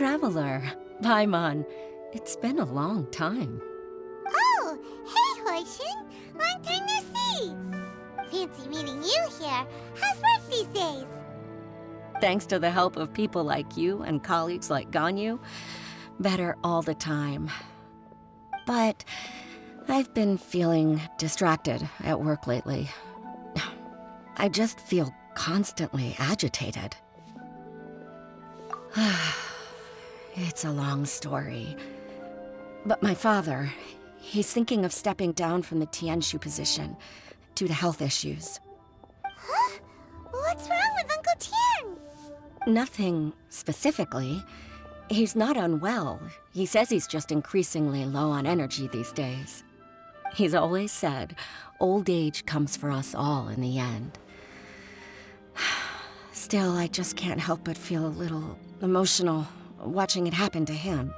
traveler. Paimon. It's been a long time. Oh, hey, Huixin. Long time no see. Fancy meeting you here. How's work these days? Thanks to the help of people like you and colleagues like Ganyu, better all the time. But I've been feeling distracted at work lately. I just feel constantly agitated. It's a long story. But my father, he's thinking of stepping down from the Tianshu position due to health issues. Huh? What's wrong with Uncle Tien? Nothing specifically. He's not unwell. He says he's just increasingly low on energy these days. He's always said, old age comes for us all in the end. Still, I just can't help but feel a little emotional watching it happen to him.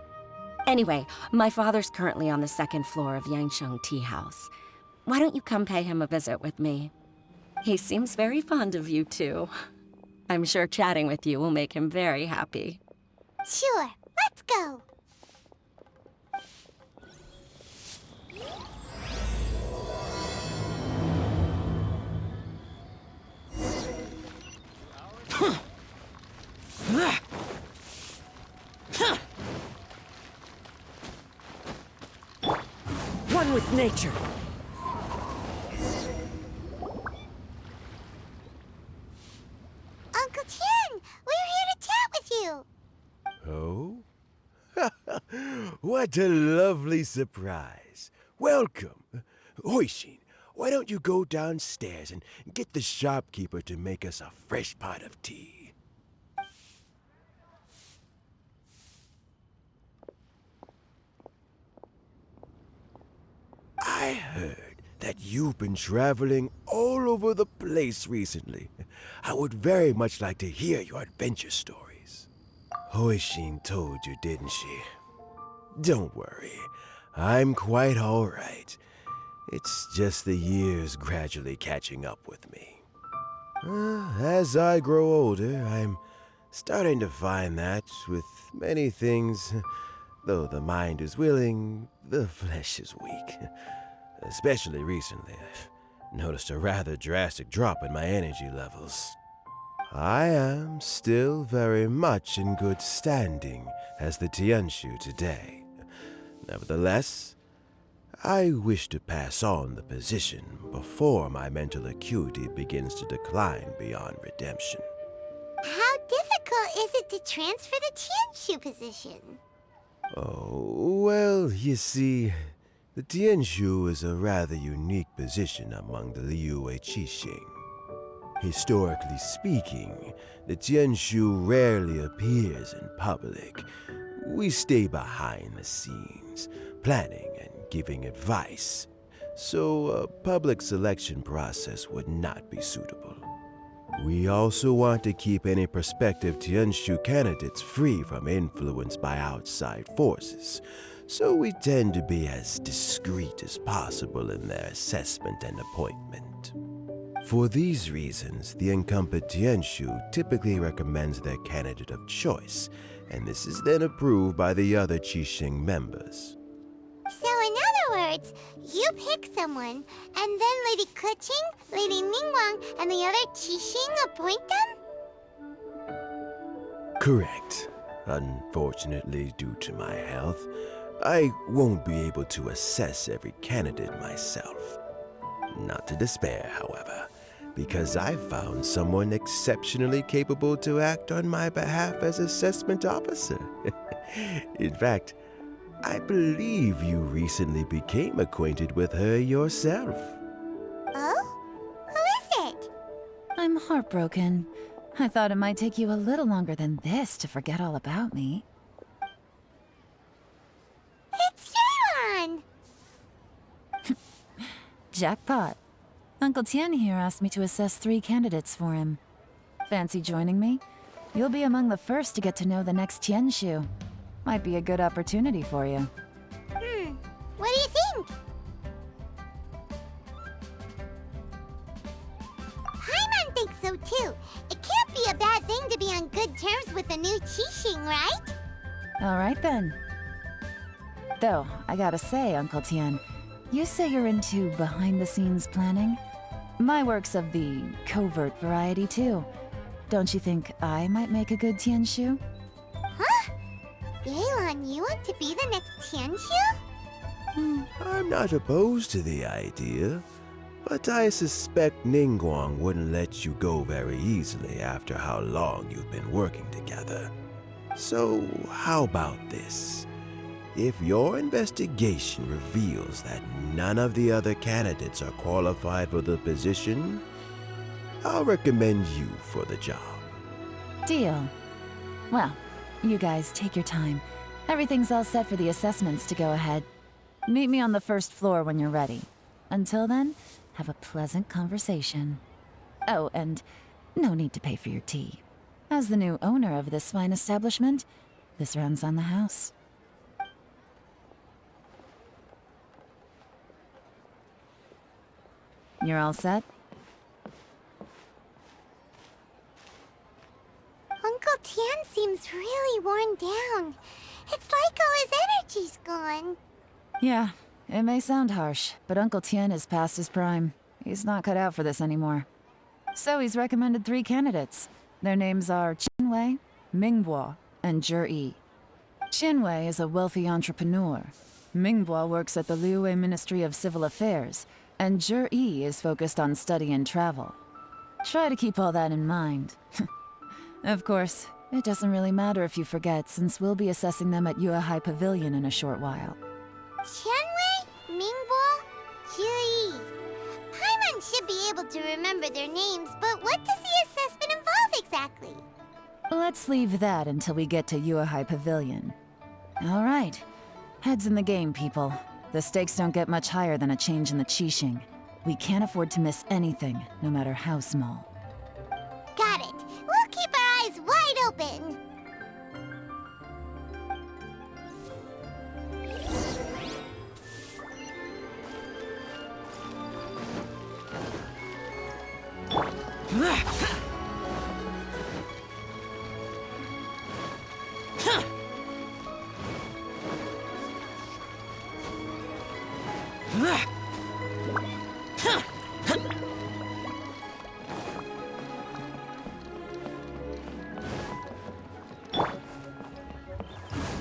Anyway, my father's currently on the second floor of Yangsheng Tea House. Why don't you come pay him a visit with me? He seems very fond of you, too. I'm sure chatting with you will make him very happy. Sure, let's go. One with nature. Uncle Tien, we're here to chat with you. Oh? What a lovely surprise. Welcome. Huixin, why don't you go downstairs and get the shopkeeper to make us a fresh pot of tea? I heard that you've been traveling all over the place recently. I would very much like to hear your adventure stories. Huixin told you, didn't she? Don't worry, I'm quite all right. It's just the years gradually catching up with me. As I grow older, I'm starting to find that with many things, though the mind is willing, the flesh is weak. Especially recently, I've noticed a rather drastic drop in my energy levels. I am still very much in good standing as the Tianshu today. Nevertheless, I wish to pass on the position before my mental acuity begins to decline beyond redemption. How difficult is it to transfer the Tianshu position? Oh, well, you see, the Tianshu is a rather unique position among the Liyue Qixing. Historically speaking, the Tianshu rarely appears in public. We stay behind the scenes, planning and giving advice, so a public selection process would not be suitable. We also want to keep any prospective Tianshu candidates free from influence by outside forces, so we tend to be as discreet as possible in their assessment and appointment. For these reasons, the incumbent Tianshu typically recommends their candidate of choice, and this is then approved by the other Qixing members. So in other words, you pick someone, and then Lady Keqing, Lady Ningguang, and the other Qixing appoint them? Correct. Unfortunately, due to my health, I won't be able to assess every candidate myself. Not to despair, however, because I found someone exceptionally capable to act on my behalf as assessment officer. In fact, I believe you recently became acquainted with her yourself. Oh? Who is it? I'm heartbroken. I thought it might take you a little longer than this to forget all about me. It's Ye Lань! Jackpot. Uncle Tien here asked me to assess 3 candidates for him. Fancy joining me? You'll be among the first to get to know the next Tianshu. Might be a good opportunity for you. What do you think? Paimon thinks so too. It can't be a bad thing to be on good terms with a new Qixing, right? All right then. Though, I gotta say, Uncle Tien, you say you're into behind-the-scenes planning? My work's of the covert variety, too. Don't you think I might make a good Tianshu? Huh? Ye Lan, you want to be the next Tianshu? I'm not opposed to the idea, but I suspect Ningguang wouldn't let you go very easily after how long you've been working together. So, how about this? If your investigation reveals that none of the other candidates are qualified for the position, I'll recommend you for the job. Deal. Well, you guys take your time. Everything's all set for the assessments to go ahead. Meet me on the first floor when you're ready. Until then, have a pleasant conversation. Oh, and no need to pay for your tea. As the new owner of this fine establishment, this runs on the house. You're all set? Uncle Tien seems really worn down. It's like all his energy's gone. Yeah, it may sound harsh, but Uncle Tien is past his prime. He's not cut out for this anymore. So he's recommended 3 candidates. Their names are Qinwei, Mingbo, and Zhi I. Qinwei is a wealthy entrepreneur. Mingbo works at the Liyue Ministry of Civil Affairs, and Zhi I is focused on study and travel. Try to keep all that in mind. Of course, it doesn't really matter if you forget, since we'll be assessing them at Yuehai Pavilion in a short while. Qianwei, Mingbo, Zhi I. Paimon should be able to remember their names, but what does the assessment involve exactly? Let's leave that until we get to Yuehai Pavilion. All right. Heads in the game, people. The stakes don't get much higher than a change in the Qixing. We can't afford to miss anything, no matter how small. Got it. We'll keep our eyes wide open.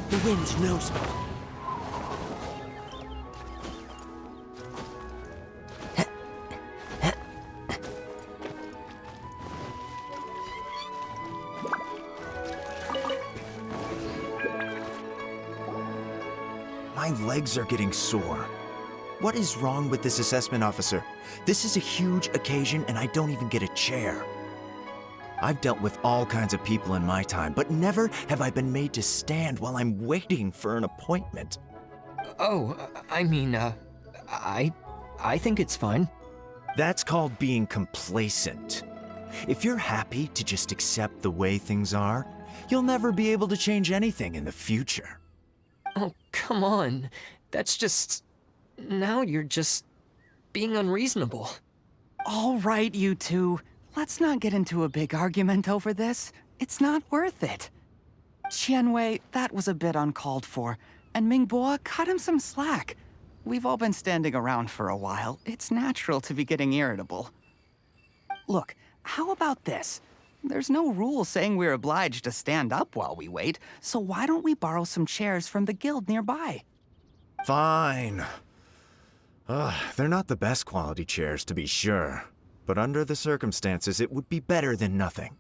The wind knows me. My legs are getting sore. What is wrong with this assessment officer? This is a huge occasion and I don't even get a chair. I've dealt with all kinds of people in my time, but never have I been made to stand while I'm waiting for an appointment. Oh, I mean, I think it's fine. That's called being complacent. If you're happy to just accept the way things are, you'll never be able to change anything in the future. Oh, come on. That's just... Now you're just being unreasonable. All right, you two. Let's not get into a big argument over this. It's not worth it. Qianwei, that was a bit uncalled for. And Mingbo, cut him some slack. We've all been standing around for a while. It's natural to be getting irritable. Look, how about this? There's no rule saying we're obliged to stand up while we wait, so why don't we borrow some chairs from the guild nearby? Fine. They're not the best quality chairs, to be sure. But under the circumstances, it would be better than nothing.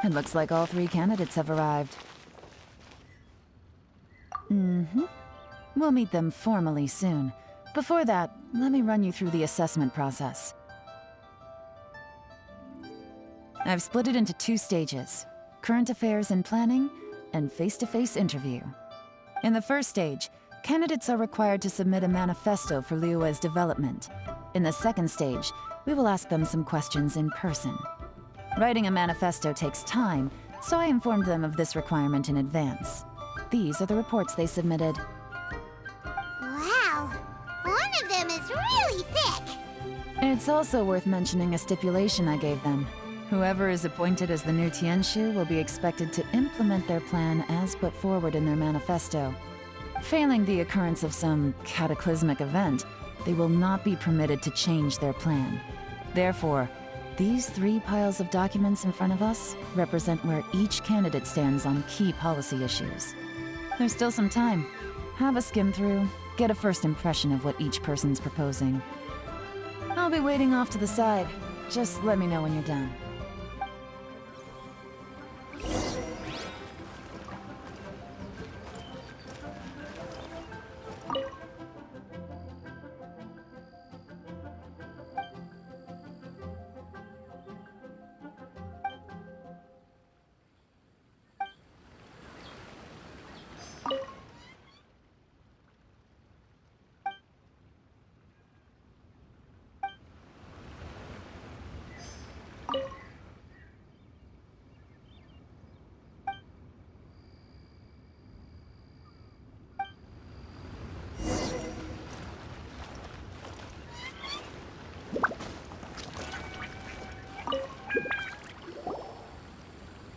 It looks like all 3 candidates have arrived. We'll meet them formally soon. Before that, let me run you through the assessment process. I've split it into 2 stages: current affairs and planning, and face-to-face interview. In the first stage, candidates are required to submit a manifesto for Liyue's development. In the second stage, we will ask them some questions in person. Writing a manifesto takes time, so I informed them of this requirement in advance. These are the reports they submitted. Wow. One of them is really thick. It's also worth mentioning a stipulation I gave them. Whoever is appointed as the new Tianshu will be expected to implement their plan as put forward in their manifesto. Failing the occurrence of some cataclysmic event, they will not be permitted to change their plan. Therefore, these 3 piles of documents in front of us represent where each candidate stands on key policy issues. There's still some time. Have a skim through, get a first impression of what each person's proposing. I'll be waiting off to the side. Just let me know when you're done.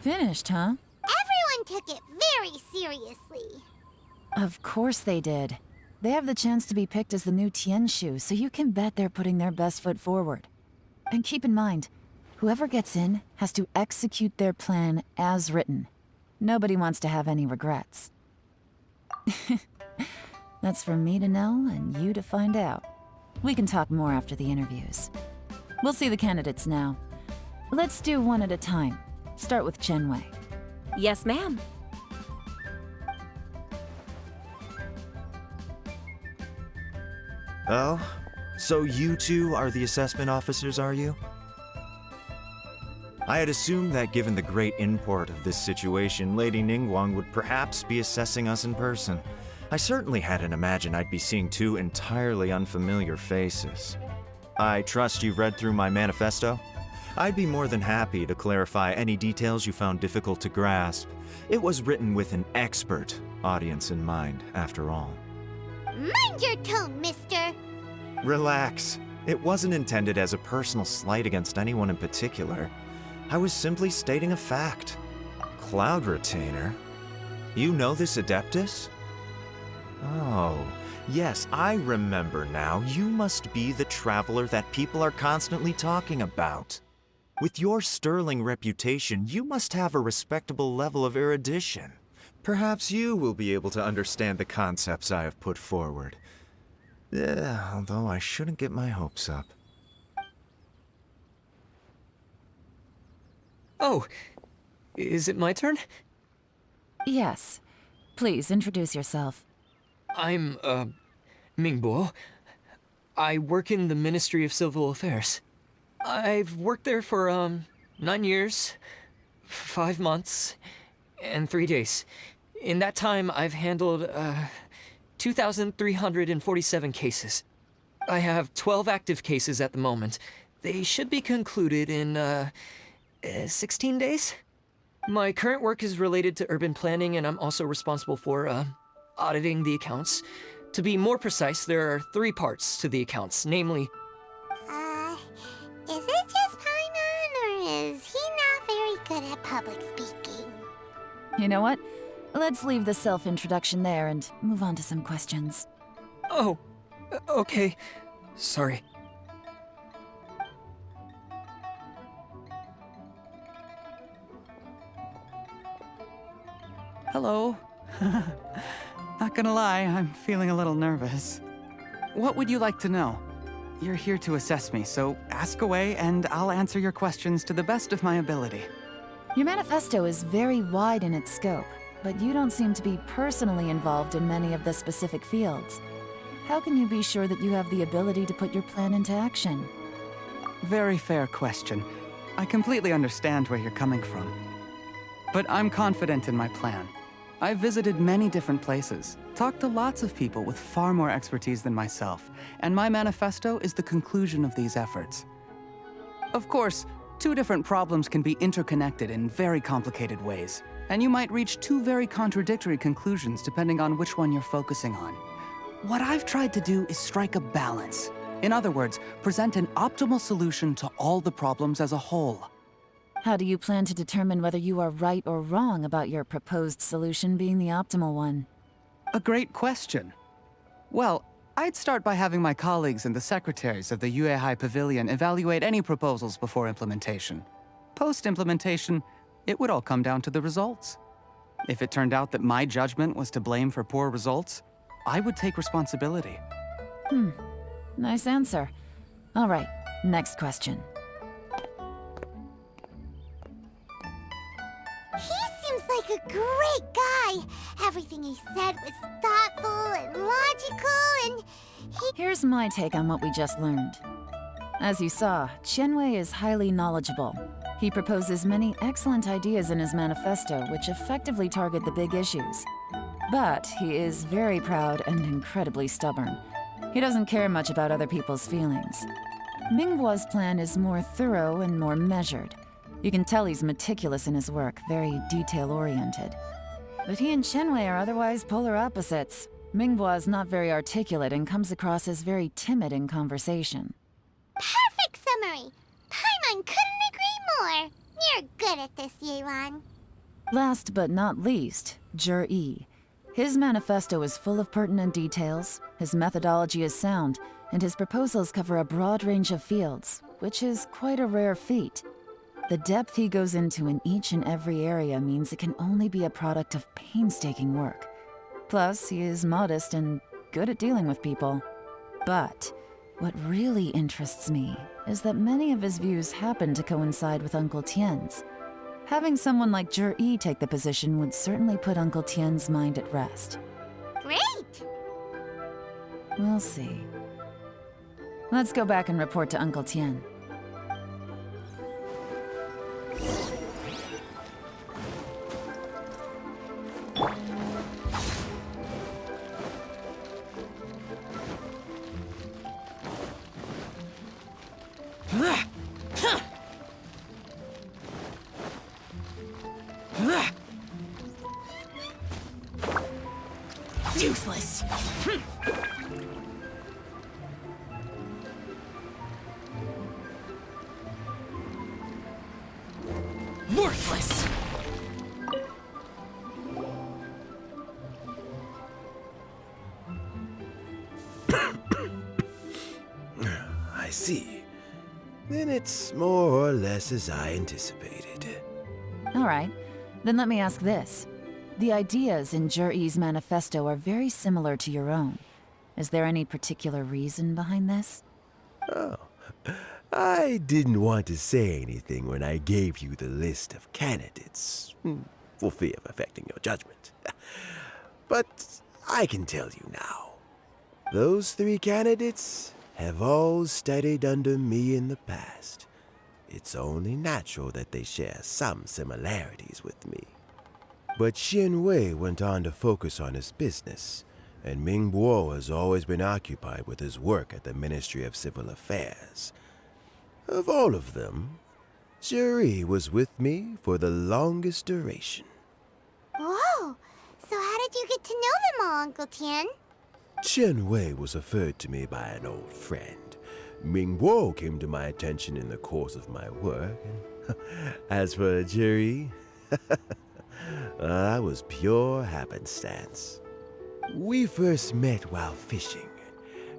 Finished, huh? Everyone took it very seriously. Of course they did. They have the chance to be picked as the new Tianshu, so you can bet they're putting their best foot forward. And keep in mind, whoever gets in has to execute their plan as written. Nobody wants to have any regrets. That's for me to know and you to find out. We can talk more after the interviews. We'll see the candidates now. Let's do one at a time. Start with Chenwei. Yes, ma'am. Oh? So you two are the assessment officers, are you? I had assumed that given the great import of this situation, Lady Ningguang would perhaps be assessing us in person. I certainly hadn't imagined I'd be seeing 2 entirely unfamiliar faces. I trust you've read through my manifesto? I'd be more than happy to clarify any details you found difficult to grasp. It was written with an expert audience in mind, after all. Mind your tone, mister. Relax. It wasn't intended as a personal slight against anyone in particular. I was simply stating a fact. Cloud Retainer? You know this Adeptus? Oh, yes, I remember now. You must be the traveler that people are constantly talking about. With your sterling reputation, you must have a respectable level of erudition. Perhaps you will be able to understand the concepts I have put forward. Although I shouldn't get my hopes up. Oh, is it my turn? Yes. Please introduce yourself. I'm, Mingbo. I work in the Ministry of Civil Affairs. I've worked there for, 9 years, 5 months, and 3 days. In that time, I've handled, 2,347 cases. I have 12 active cases at the moment. They should be concluded in, 16 days? My current work is related to urban planning, and I'm also responsible for, auditing the accounts. To be more precise, there are 3 parts to the accounts, namely... Is it just Paimon, or is he not very good at public speaking? You know what? Let's leave the self-introduction there and move on to some questions. Oh, okay. Sorry. Hello. Not gonna lie, I'm feeling a little nervous. What would you like to know? You're here to assess me, so ask away and I'll answer your questions to the best of my ability. Your manifesto is very wide in its scope, but you don't seem to be personally involved in many of the specific fields. How can you be sure that you have the ability to put your plan into action? Very fair question. I completely understand where you're coming from. But I'm confident in my plan. I've visited many different places, talked to lots of people with far more expertise than myself, and my manifesto is the conclusion of these efforts. Of course, 2 different problems can be interconnected in very complicated ways, and you might reach 2 very contradictory conclusions depending on which one you're focusing on. What I've tried to do is strike a balance. In other words, present an optimal solution to all the problems as a whole. How do you plan to determine whether you are right or wrong about your proposed solution being the optimal one? A great question. Well, I'd start by having my colleagues and the secretaries of the Yuehai Pavilion evaluate any proposals before implementation. Post-implementation, it would all come down to the results. If it turned out that my judgment was to blame for poor results, I would take responsibility. Nice answer. All right, next question. He seems like a great guy. Everything he said was thoughtful and logical, and Here's my take on what we just learned. As you saw, Qianwei is highly knowledgeable. He proposes many excellent ideas in his manifesto which effectively target the big issues. But he is very proud and incredibly stubborn. He doesn't care much about other people's feelings. Mingbo's plan is more thorough and more measured. You can tell he's meticulous in his work, very detail-oriented. But he and Qianwei are otherwise polar opposites. Mingbo is not very articulate and comes across as very timid in conversation. perfect summary. Paimon couldn't agree more. You're good at this, Ye Lan. Last but not least, Chжi I. His manifesto is full of pertinent details, his methodology is sound, and his proposals cover a broad range of fields, which is quite a rare feat. The depth he goes into in each and every area means it can only be a product of painstaking work. Plus, he is modest and good at dealing with people. But what really interests me is that many of his views happen to coincide with Uncle Tian's. Having someone like Chжi I take the position would certainly put Uncle Tian's mind at rest. Great! We'll see. Let's go back and report to Uncle Tian. Useless. Worthless. I see. Then it's more or less as I anticipated. All right, then let me ask this. The ideas in Chжi I's manifesto are very similar to your own. Is there any particular reason behind this? Oh, I didn't want to say anything when I gave you the list of candidates, for fear of affecting your judgment. But I can tell you now. Those 3 candidates have all studied under me in the past. It's only natural that they share some similarities with me. But Qianwei went on to focus on his business, and Mingbo has always been occupied with his work at the Ministry of Civil Affairs. Of all of them, Chжi I was with me for the longest duration. Whoa! So how did you get to know them all, Uncle Tian? Qianwei was referred to me by an old friend. Mingbo came to my attention in the course of my work, and as for Chжi I, that was pure happenstance. We first met while fishing.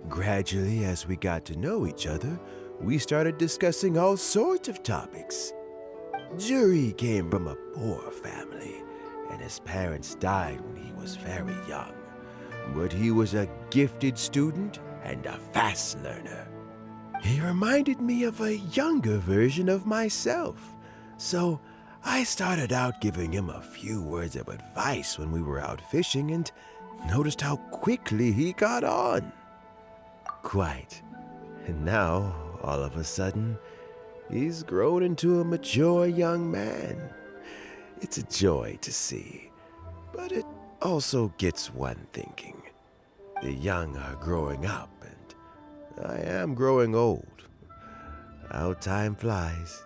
Gradually, as we got to know each other, we started discussing all sorts of topics. Chжi I came from a poor family, and his parents died when he was very young. But he was a gifted student and a fast learner. He reminded me of a younger version of myself, so I started out giving him a few words of advice when we were out fishing and noticed how quickly he got on. Quite. And now, all of a sudden, he's grown into a mature young man. It's a joy to see, but it also gets one thinking. The young are growing up, and I am growing old. How time flies.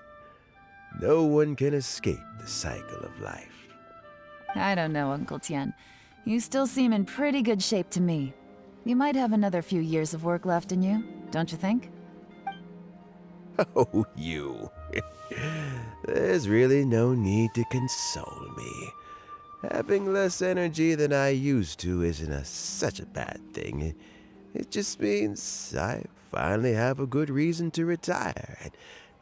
No one can escape the cycle of life. I don't know, Uncle Tian. You still seem in pretty good shape to me. You might have another few years of work left in you, don't you think? Oh, you. There's really no need to console me. Having less energy than I used to isn't such a bad thing. It just means I finally have a good reason to retire and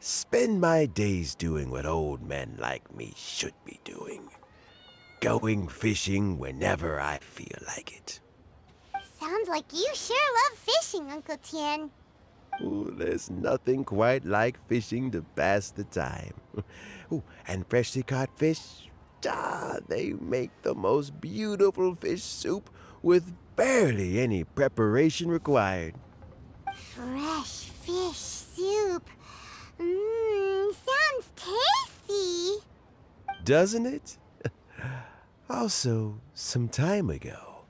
spend my days doing what old men like me should be doing. Going fishing whenever I feel like it. Sounds like you sure love fishing, Uncle Tien. Ooh, there's nothing quite like fishing to pass the time. Ooh, and freshly caught fish, they make the most beautiful fish soup with barely any preparation required. Fresh fish soup. Sounds tasty. Doesn't it? Also, some time ago,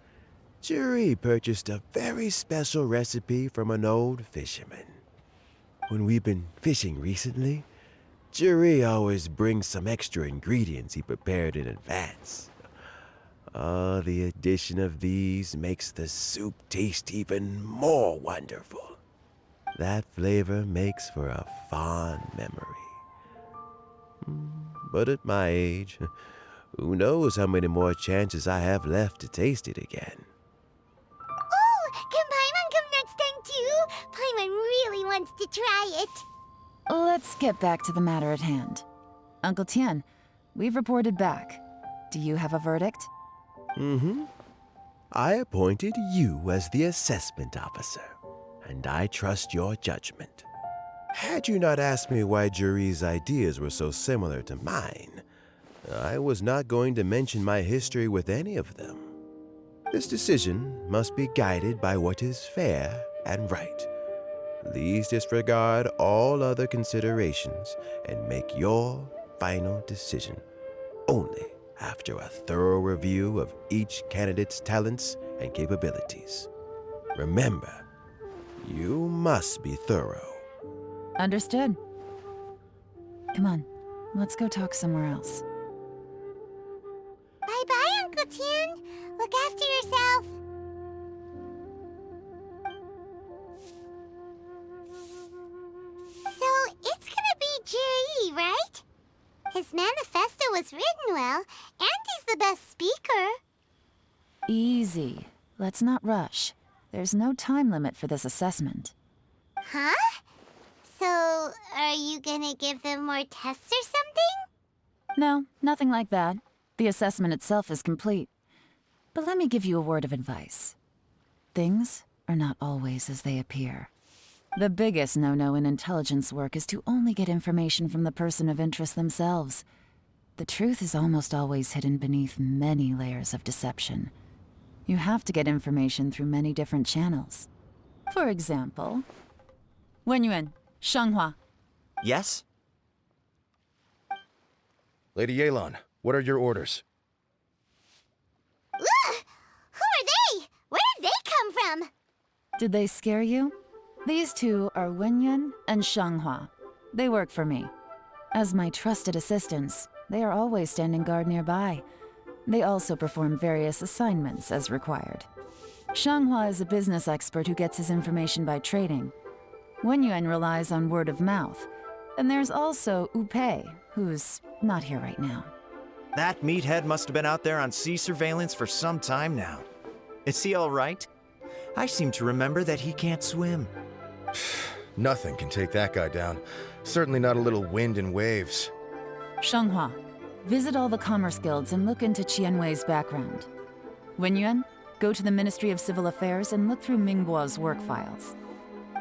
Chжи И purchased a very special recipe from an old fisherman. When we've been fishing recently, Chжi I always brings some extra ingredients he prepared in advance. The addition of these makes the soup taste even more wonderful. That flavor makes for a fond memory. But at my age, who knows how many more chances I have left to taste it again. Oh, can Paimon come next time too? Paimon really wants to try it. Let's get back to the matter at hand. Uncle Tien, we've reported back. Do you have a verdict? I appointed you as the assessment officer, and I trust your judgment. Had you not asked me why Chжi I's ideas were so similar to mine, I was not going to mention my history with any of them. This decision must be guided by what is fair and right. Please disregard all other considerations and make your final decision only after a thorough review of each candidate's talents and capabilities. Remember, you must be thorough. Understood. Come on, let's go talk somewhere else. Bye-bye, Uncle Tien. Look after yourself. So, it's gonna be Chжi I, right? His manifesto was written well, and he's the best speaker. Easy. Let's not rush. There's no time limit for this assessment. Huh? So, are you gonna give them more tests or something? No, nothing like that. The assessment itself is complete. But let me give you a word of advice. Things are not always as they appear. The biggest no-no in intelligence work is to only get information from the person of interest themselves. The truth is almost always hidden beneath many layers of deception. You have to get information through many different channels. For example, Wenyuan, Shanghua. Yes? Lady Ye Lan, what are your orders? Ugh! Who are they? Where did they come from? Did they scare you? These two are Wenyuan and Shanghua. They work for me. As my trusted assistants, they are always standing guard nearby. They also perform various assignments as required. Shanghua is a business expert who gets his information by trading. Wenyuan relies on word of mouth. And there's also Pei, who's not here right now. That meathead must have been out there on sea surveillance for some time now. Is he all right? I seem to remember that he can't swim. Nothing can take that guy down. Certainly not a little wind and waves. Shanghua, visit all the commerce guilds and look into Qianwei's background. Wenyuan, go to the Ministry of Civil Affairs and look through Mingbo's work files.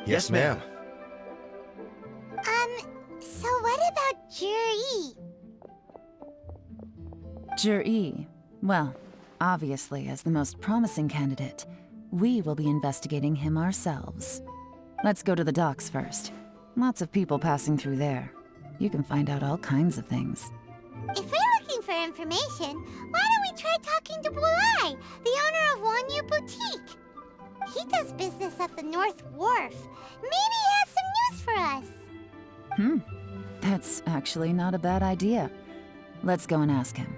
Yes, ma'am. So what about Chжi I? Chжi I, well, obviously as the most promising candidate, we will be investigating him ourselves. Let's go to the docks first. Lots of people passing through there. You can find out all kinds of things. If we're looking for information, why don't we try talking to Bulai, the owner of Wanyu Boutique? He does business at the North Wharf. Maybe he has some news for us. That's actually not a bad idea. Let's go and ask him.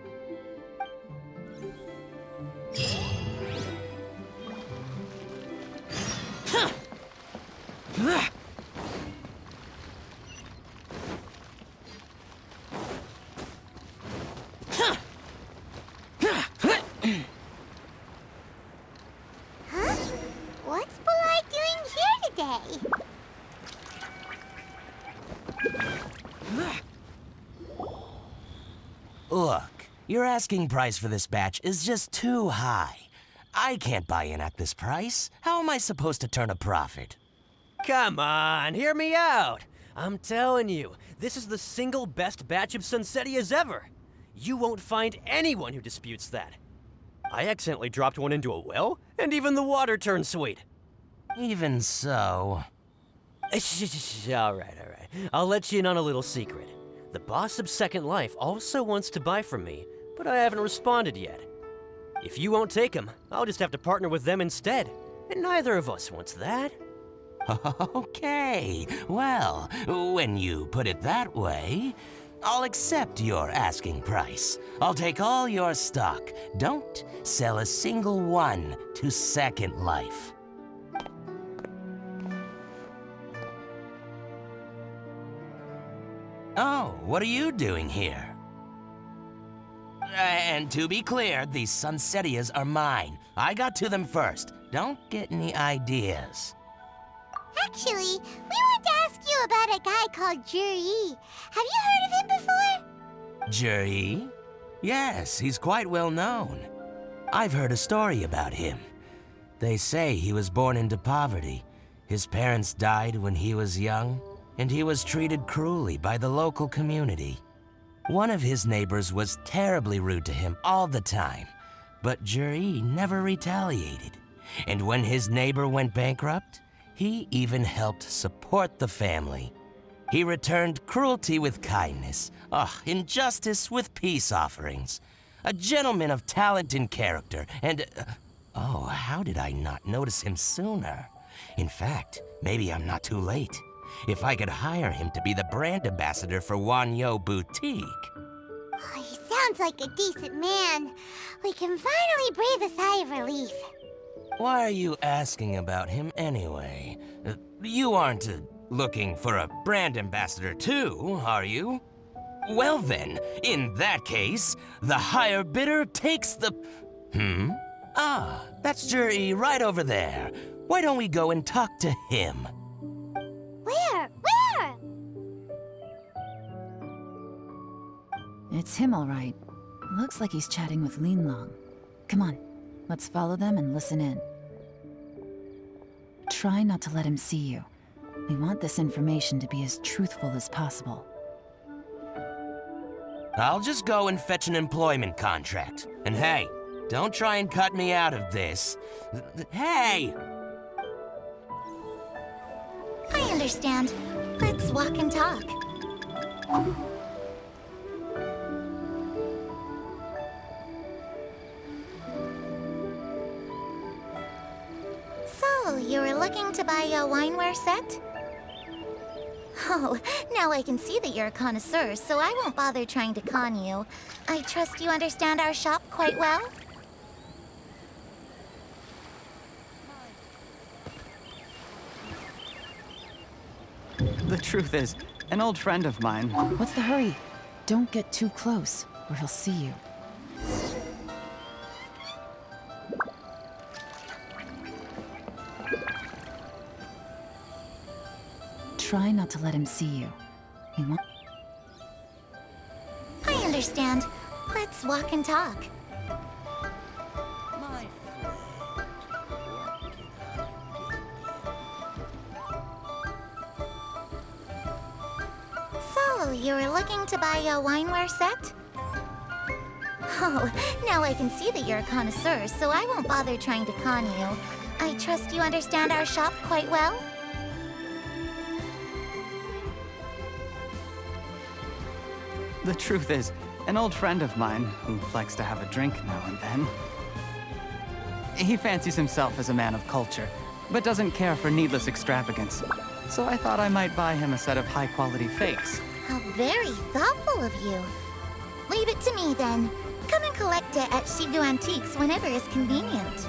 Your asking price for this batch is just too high. I can't buy in at this price. How am I supposed to turn a profit? Come on, hear me out. I'm telling you, this is the single best batch of Sunsettias ever. You won't find anyone who disputes that. I accidentally dropped one into a well, and even the water turned sweet. Even so... All right. I'll let you in on a little secret. The boss of Second Life also wants to buy from me, but I haven't responded yet. If you won't take him, I'll just have to partner with them instead, and neither of us wants that. Okay, well, when you put it that way, I'll accept your asking price. I'll take all your stock. Don't sell a single one to Second Life. Oh, what are you doing here? And to be clear, these Sunsettias are mine. I got to them first. Don't get any ideas. Actually, we want to ask you about a guy called Chжi И. Have you heard of him before? Chжi I? Yes, he's quite well known. I've heard a story about him. They say he was born into poverty. His parents died when he was young, and he was treated cruelly by the local community. One of his neighbors was terribly rude to him all the time, but Chжi I never retaliated. And when his neighbor went bankrupt, he even helped support the family. He returned cruelty with kindness, injustice with peace offerings. A gentleman of talent and character, and... oh, how did I not notice him sooner? In fact, maybe I'm not too late. If I could hire him to be the brand ambassador for Wanyo Boutique. Oh, he sounds like a decent man. We can finally breathe a sigh of relief. Why are you asking about him anyway? You aren't looking for a brand ambassador too, are you? Well then, in that case, the higher bidder takes the... Ah, that's Chжi I right over there. Why don't we go and talk to him? Where? It's him, all right. Looks like he's chatting with Lin Long. Come on, let's follow them and listen in. Try not to let him see you. We want this information to be as truthful as possible. I'll just go and fetch an employment contract. And hey, don't try and cut me out of this. Hey! I understand. Let's walk and talk. So, you were looking to buy a wineware set? Oh, now I can see that you're a connoisseur, so I won't bother trying to con you. I trust you understand our shop quite well? The truth is, an old friend of mine... What's the hurry? Don't get too close, or he'll see you. Try not to let him see you. He won't... I understand. Let's walk and talk. So, you were looking to buy a wineware set? Oh, now I can see that you're a connoisseur, so I won't bother trying to con you. I trust you understand our shop quite well? The truth is, an old friend of mine, who likes to have a drink now and then... He fancies himself as a man of culture, but doesn't care for needless extravagance. So I thought I might buy him a set of high-quality fakes. How very thoughtful of you. Leave it to me, then. Come and collect it at Shigu Antiques whenever is convenient.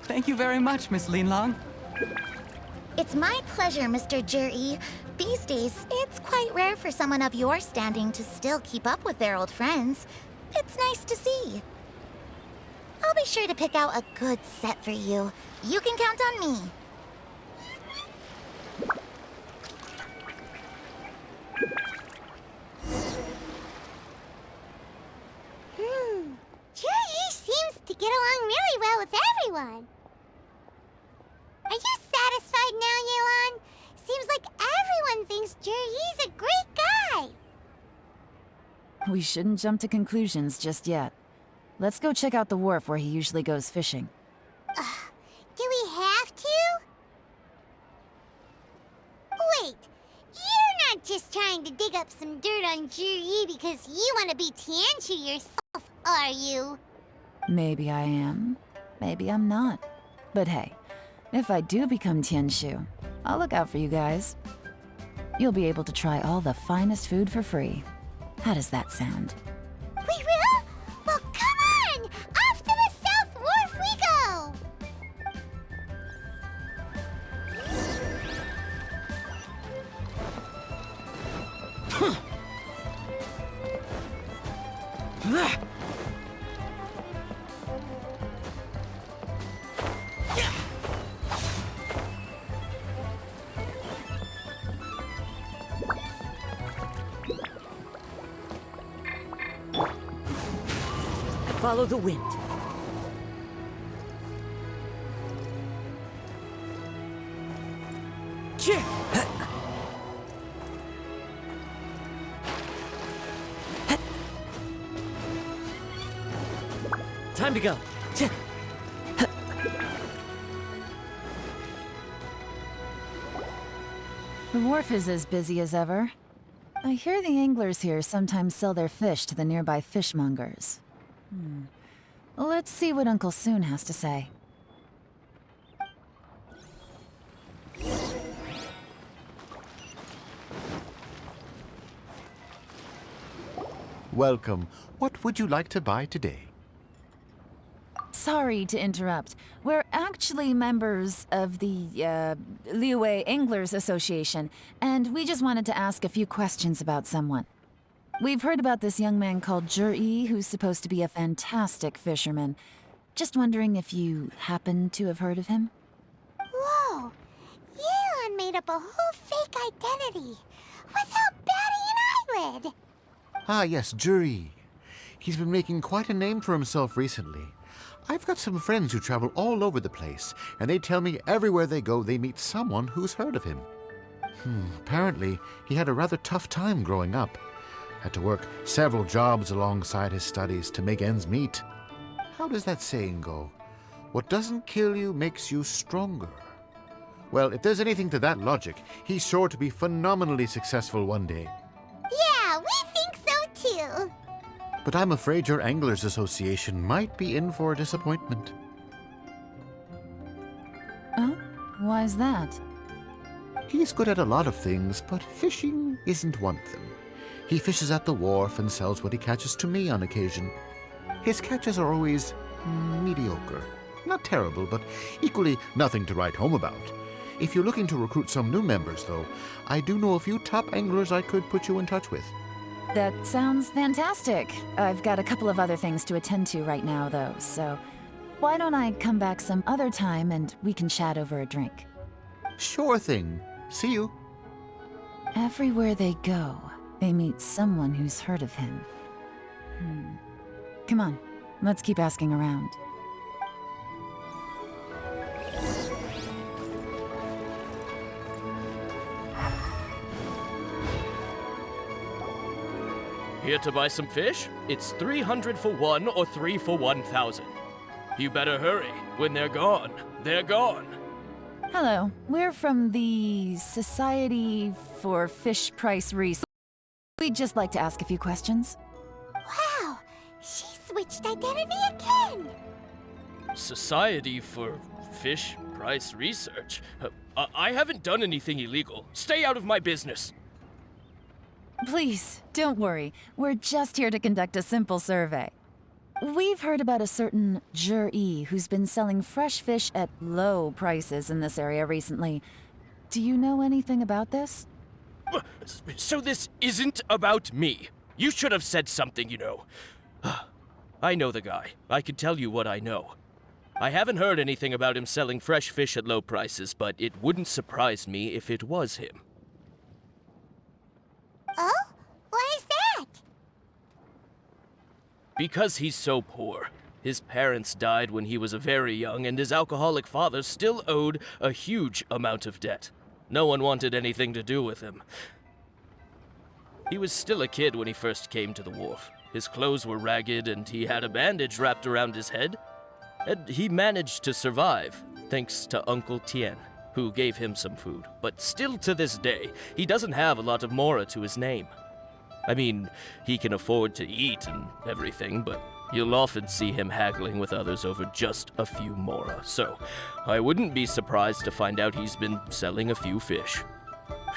Thank you very much, Miss Lin Long. It's my pleasure, Mr. Chжi I. These days, it's quite rare for someone of your standing to still keep up with their old friends. It's nice to see. I'll be sure to pick out a good set for you. You can count on me. one. Are you satisfied now, Ye Lan? Seems like everyone thinks Chжи I's a great guy. We shouldn't jump to conclusions just yet. Let's go check out the wharf where he usually goes fishing. Do we have to? Wait, you're not just trying to dig up some dirt on Chжi I because you want to be Tianchu yourself, are you? Maybe I am. Maybe I'm not. But hey, if I do become Tianchu, I'll look out for you guys. You'll be able to try all the finest food for free. How does that sound? We will? Well, come on! Off to the South Wharf we go! Follow the wind. Time to go. The wharf is as busy as ever. I hear the anglers here sometimes sell their fish to the nearby fishmongers. Let's see what Uncle Soon has to say. Welcome. What would you like to buy today? Sorry to interrupt. We're actually members of the, Liu Anglers Association, and we just wanted to ask a few questions about someone. We've heard about this young man called Chжi I, who's supposed to be a fantastic fisherman. Just wondering if you happen to have heard of him? Whoa! Ye Lan made up a whole fake identity without batting an eyelid! Ah, yes, Chжi I. He's been making quite a name for himself recently. I've got some friends who travel all over the place, and they tell me everywhere they go they meet someone who's heard of him. Apparently, he had a rather tough time growing up. Had to work several jobs alongside his studies to make ends meet. How does that saying go? What doesn't kill you makes you stronger. Well, if there's anything to that logic, he's sure to be phenomenally successful one day. Yeah, we think so too! But I'm afraid your Anglers Association might be in for a disappointment. Oh? Why's that? He's good at a lot of things, but fishing isn't one of them. He fishes at the wharf and sells what he catches to me on occasion. His catches are always mediocre. Not terrible, but equally nothing to write home about. If you're looking to recruit some new members, though, I do know a few top anglers I could put you in touch with. That sounds fantastic. I've got a couple of other things to attend to right now, though, so why don't I come back some other time and we can chat over a drink? Sure thing. See you. Everywhere they go, they meet someone who's heard of him. Come on, let's keep asking around. Here to buy some fish? It's 300 for one or 3 for 1,000. You better hurry. When they're gone, they're gone. Hello, we're from the Society for Fish Price Research. We'd just like to ask a few questions. Wow! She switched identity again! Society for Fish Price Research? I haven't done anything illegal. Stay out of my business. Please, don't worry. We're just here to conduct a simple survey. We've heard about a certain Chжi I who's been selling fresh fish at low prices in this area recently. Do you know anything about this? So this isn't about me. You should have said something, you know. I know the guy. I can tell you what I know. I haven't heard anything about him selling fresh fish at low prices, but it wouldn't surprise me if it was him. Oh? Why is that? Because he's so poor. His parents died when he was very young, and his alcoholic father still owed a huge amount of debt. No one wanted anything to do with him. He was still a kid when he first came to the wharf. His clothes were ragged, and he had a bandage wrapped around his head. And he managed to survive, thanks to Uncle Tien, who gave him some food. But still to this day, he doesn't have a lot of mora to his name. I mean, he can afford to eat and everything, but you'll often see him haggling with others over just a few mora. So, I wouldn't be surprised to find out he's been selling a few fish.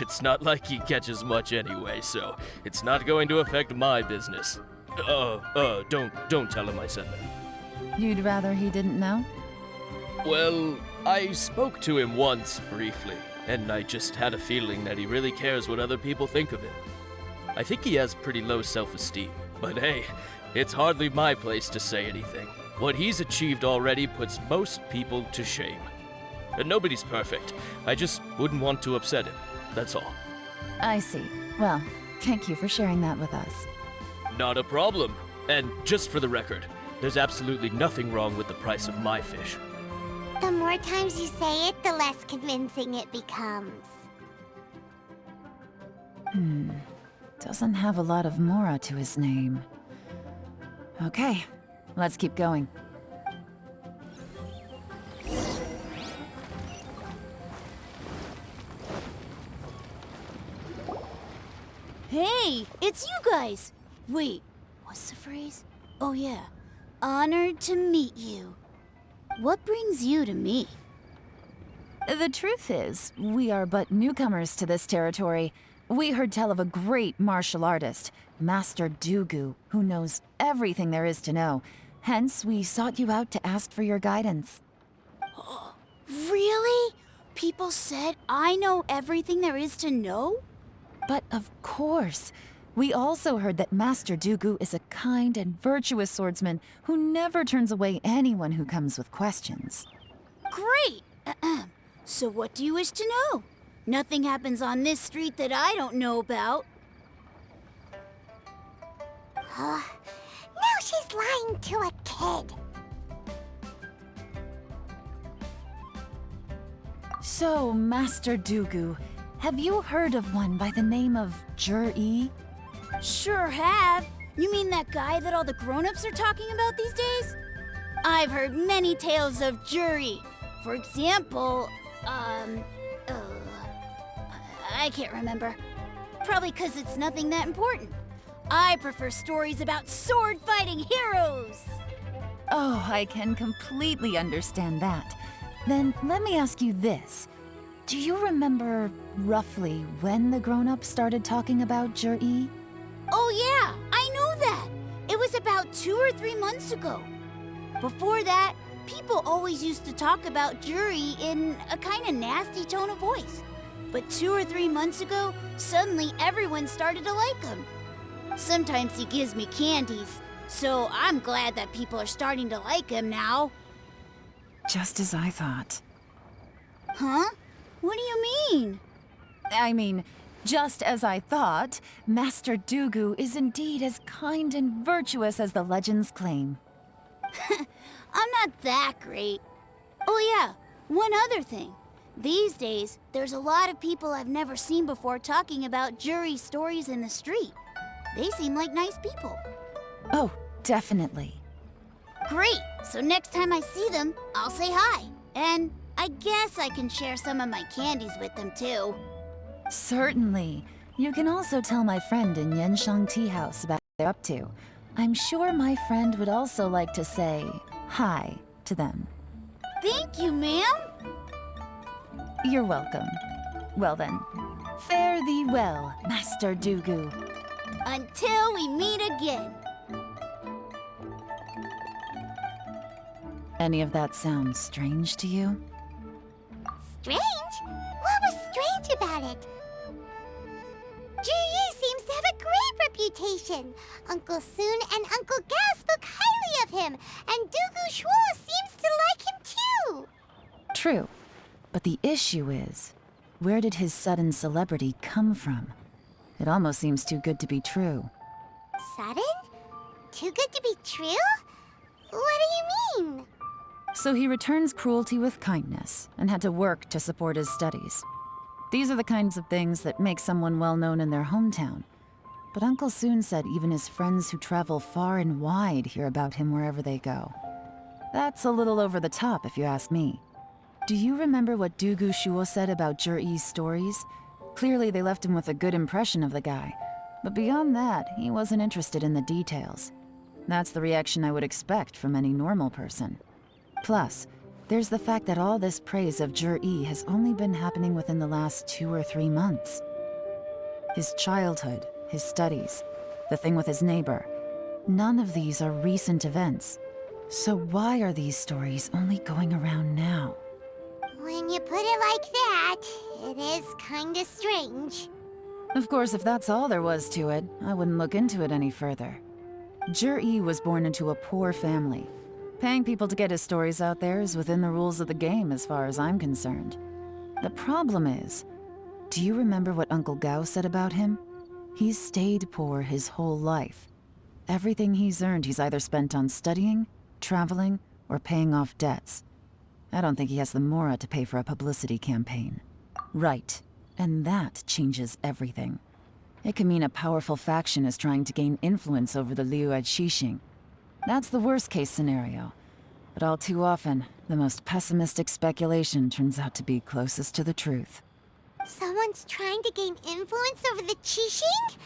It's not like he catches much anyway, so it's not going to affect my business. Don't tell him I said that. You'd rather he didn't know? Well, I spoke to him once, briefly, and I just had a feeling that he really cares what other people think of him. I think he has pretty low self-esteem, but hey, it's hardly my place to say anything. What he's achieved already puts most people to shame. And nobody's perfect. I just wouldn't want to upset him, that's all. I see. Well, thank you for sharing that with us. Not a problem. And just for the record, there's absolutely nothing wrong with the price of my fish. The more times you say it, the less convincing it becomes. Doesn't have a lot of mora to his name. Okay, let's keep going. Hey, it's you guys! Wait, what's the phrase? Oh yeah, honored to meet you. What brings you to me? The truth is, we are but newcomers to this territory. We heard tell of a great martial artist, Master Dugu, who knows everything there is to know. Hence, we sought you out to ask for your guidance. Really? People said I know everything there is to know? But of course. We also heard that Master Dugu is a kind and virtuous swordsman who never turns away anyone who comes with questions. Great! So what do you wish to know? Nothing happens on this street that I don't know about. Now she's lying to a kid. So, Master Dugu, have you heard of one by the name of Chjur I? Sure have. You mean that guy that all the grown-ups are talking about these days? I've heard many tales of Chjur I. For example, I can't remember. Probably because it's nothing that important. I prefer stories about sword-fighting heroes. Oh, I can completely understand that. Then let me ask you this. Do you remember roughly when the grown-ups started talking about Chjur I? Oh yeah, I know that. It was about 2 or 3 months ago. Before that, people always used to talk about Chjur I in a kind of nasty tone of voice. But 2 or 3 months ago, suddenly everyone started to like him. Sometimes he gives me candies, so I'm glad that people are starting to like him now. Just as I thought. Huh? What do you mean? I mean, just as I thought, Master Dugu is indeed as kind and virtuous as the legends claim. I'm not that great. Oh yeah, one other thing. These days, there's a lot of people I've never seen before talking about Chjur I stories in the street. They seem like nice people. Oh, definitely. Great! So next time I see them, I'll say hi. And I guess I can share some of my candies with them too. Certainly. You can also tell my friend in Yanshang Tea House about what they're up to. I'm sure my friend would also like to say hi to them. Thank you, ma'am! You're welcome. Well then, fare thee well, Master Dugu. Until we meet again. Any of that sound strange to you? Strange? What was strange about it? Chjur I seems to have a great reputation. Uncle Soon and Uncle Gao spoke highly of him, and Dugu Shuo seems to like him too. True. But the issue is, where did his sudden celebrity come from? It almost seems too good to be true. Sudden? Too good to be true? What do you mean? So he returns cruelty with kindness and had to work to support his studies. These are the kinds of things that make someone well known in their hometown. But Uncle Soon said even his friends who travel far and wide hear about him wherever they go. That's a little over the top, if you ask me. Do you remember what Dugu Shuo said about Zhi Yi's stories? Clearly they left him with a good impression of the guy. But beyond that, he wasn't interested in the details. That's the reaction I would expect from any normal person. Plus, there's the fact that all this praise of Zhi Yi has only been happening within the last 2 or 3 months. His childhood, his studies, the thing with his neighbor, none of these are recent events. So why are these stories only going around now? When you put it like that, it is kinda strange. Of course, if that's all there was to it, I wouldn't look into it any further. Zhi Yi was born into a poor family. Paying people to get his stories out there is within the rules of the game as far as I'm concerned. The problem is, do you remember what Uncle Gao said about him? He's stayed poor his whole life. Everything he's earned he's either spent on studying, traveling, or paying off debts. I don't think he has the mora to pay for a publicity campaign. Right, and that changes everything. It can mean a powerful faction is trying to gain influence over the Liu at Xixing. That's the worst-case scenario. But all too often, the most pessimistic speculation turns out to be closest to the truth. Someone's trying to gain influence over the Qixing?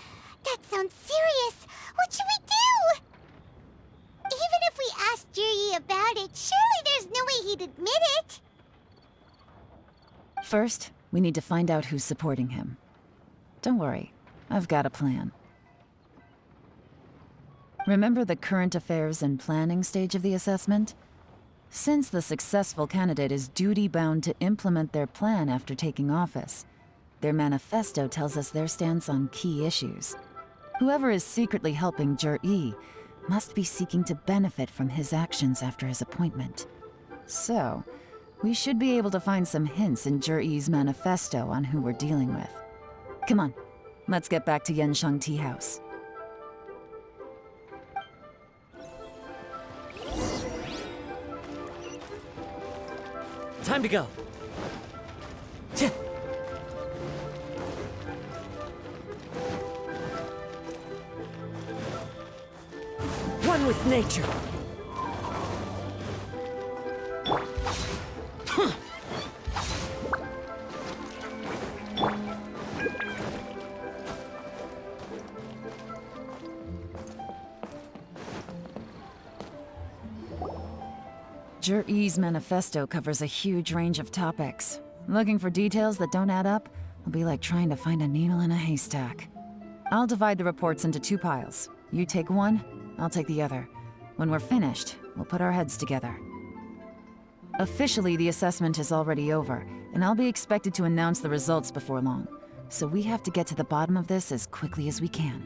That sounds serious. What should we do? Even if we asked Zhi Yi about it, surely there's no way he'd admit it. First, we need to find out who's supporting him. Don't worry, I've got a plan. Remember the current affairs and planning stage of the assessment? Since the successful candidate is duty-bound to implement their plan after taking office, their manifesto tells us their stance on key issues. Whoever is secretly helping Zhi Yi must be seeking to benefit from his actions after his appointment. So, we should be able to find some hints in Zhi Yi's manifesto on who we're dealing with. Come on, let's get back to Yansheng Tea House. Time to go. One with nature. Zhi Yi's manifesto covers a huge range of topics. Looking for details that don't add up will be like trying to find a needle in a haystack. I'll divide the reports into 2 piles. You take one, I'll take the other. When we're finished, we'll put our heads together. Officially, the assessment is already over, and I'll be expected to announce the results before long. So we have to get to the bottom of this as quickly as we can.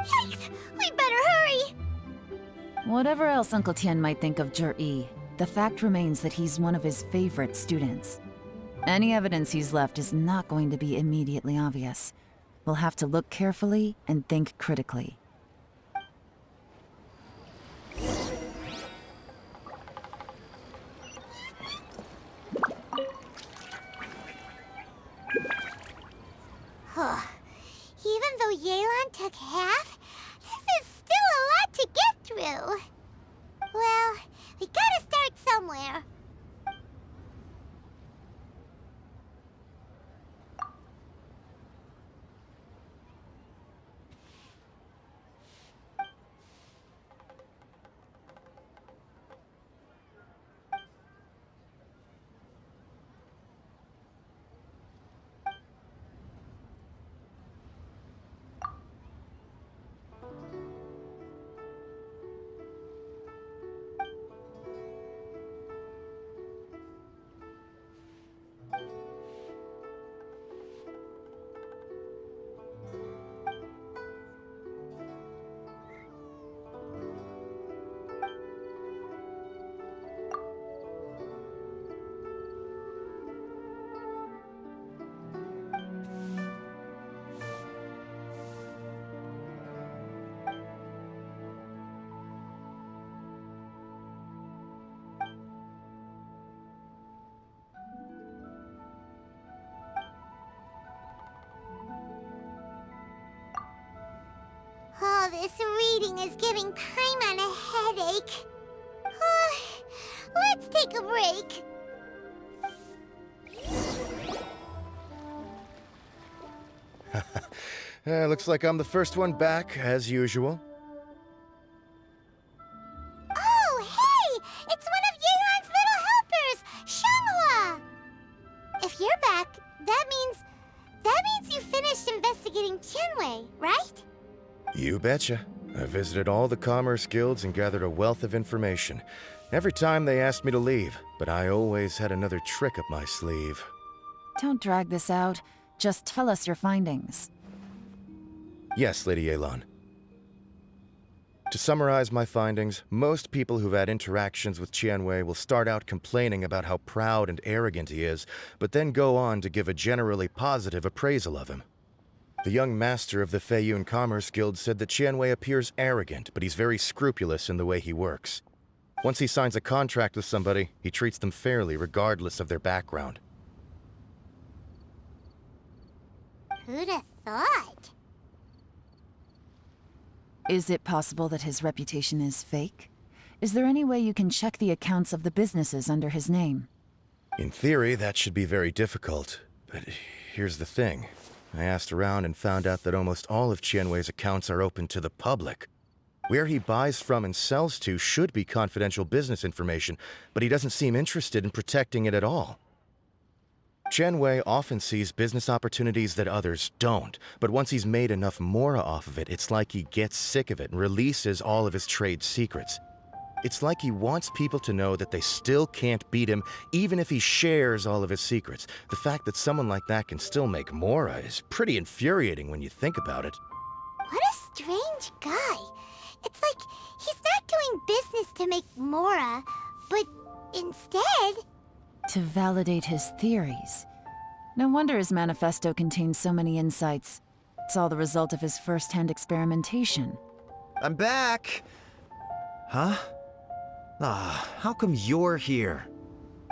Yikes! We better hurry! Whatever else Uncle Tien might think of Zhi Yi, the fact remains that he's one of his favorite students. Any evidence he's left is not going to be immediately obvious. We'll have to look carefully and think critically. Even though Ye Lan took half, this is still a lot to get through. Well, we gotta start somewhere. this reading is giving Paimon a headache. Let's take a break. Looks like I'm the first one back, as usual. Oh, hey! It's one of Ye Lan's little helpers, Shanghua! If you're back, that means you finished investigating Tianwei, right? You betcha. I visited all the commerce guilds and gathered a wealth of information. Every time they asked me to leave, but I always had another trick up my sleeve. Don't drag this out. Just tell us your findings. Yes, Lady Ye Lan. To summarize my findings, most people who've had interactions with Tianwei will start out complaining about how proud and arrogant he is, but then go on to give a generally positive appraisal of him. The young master of the Feiyun Commerce Guild said that Tianwei appears arrogant, but he's very scrupulous in the way he works. Once he signs a contract with somebody, he treats them fairly regardless of their background. Who'd have thought? Is it possible that his reputation is fake? Is there any way you can check the accounts of the businesses under his name? In theory, that should be very difficult, but here's the thing. I asked around and found out that almost all of Tianwei's accounts are open to the public. Where he buys from and sells to should be confidential business information, but he doesn't seem interested in protecting it at all. Tianwei often sees business opportunities that others don't, but once he's made enough mora off of it, it's like he gets sick of it and releases all of his trade secrets. It's like he wants people to know that they still can't beat him, even if he shares all of his secrets. The fact that someone like that can still make mora is pretty infuriating when you think about it. What a strange guy. It's like he's not doing business to make mora, but instead... to validate his theories. No wonder his manifesto contains so many insights. It's all the result of his first-hand experimentation. I'm back! Huh? How come you're here?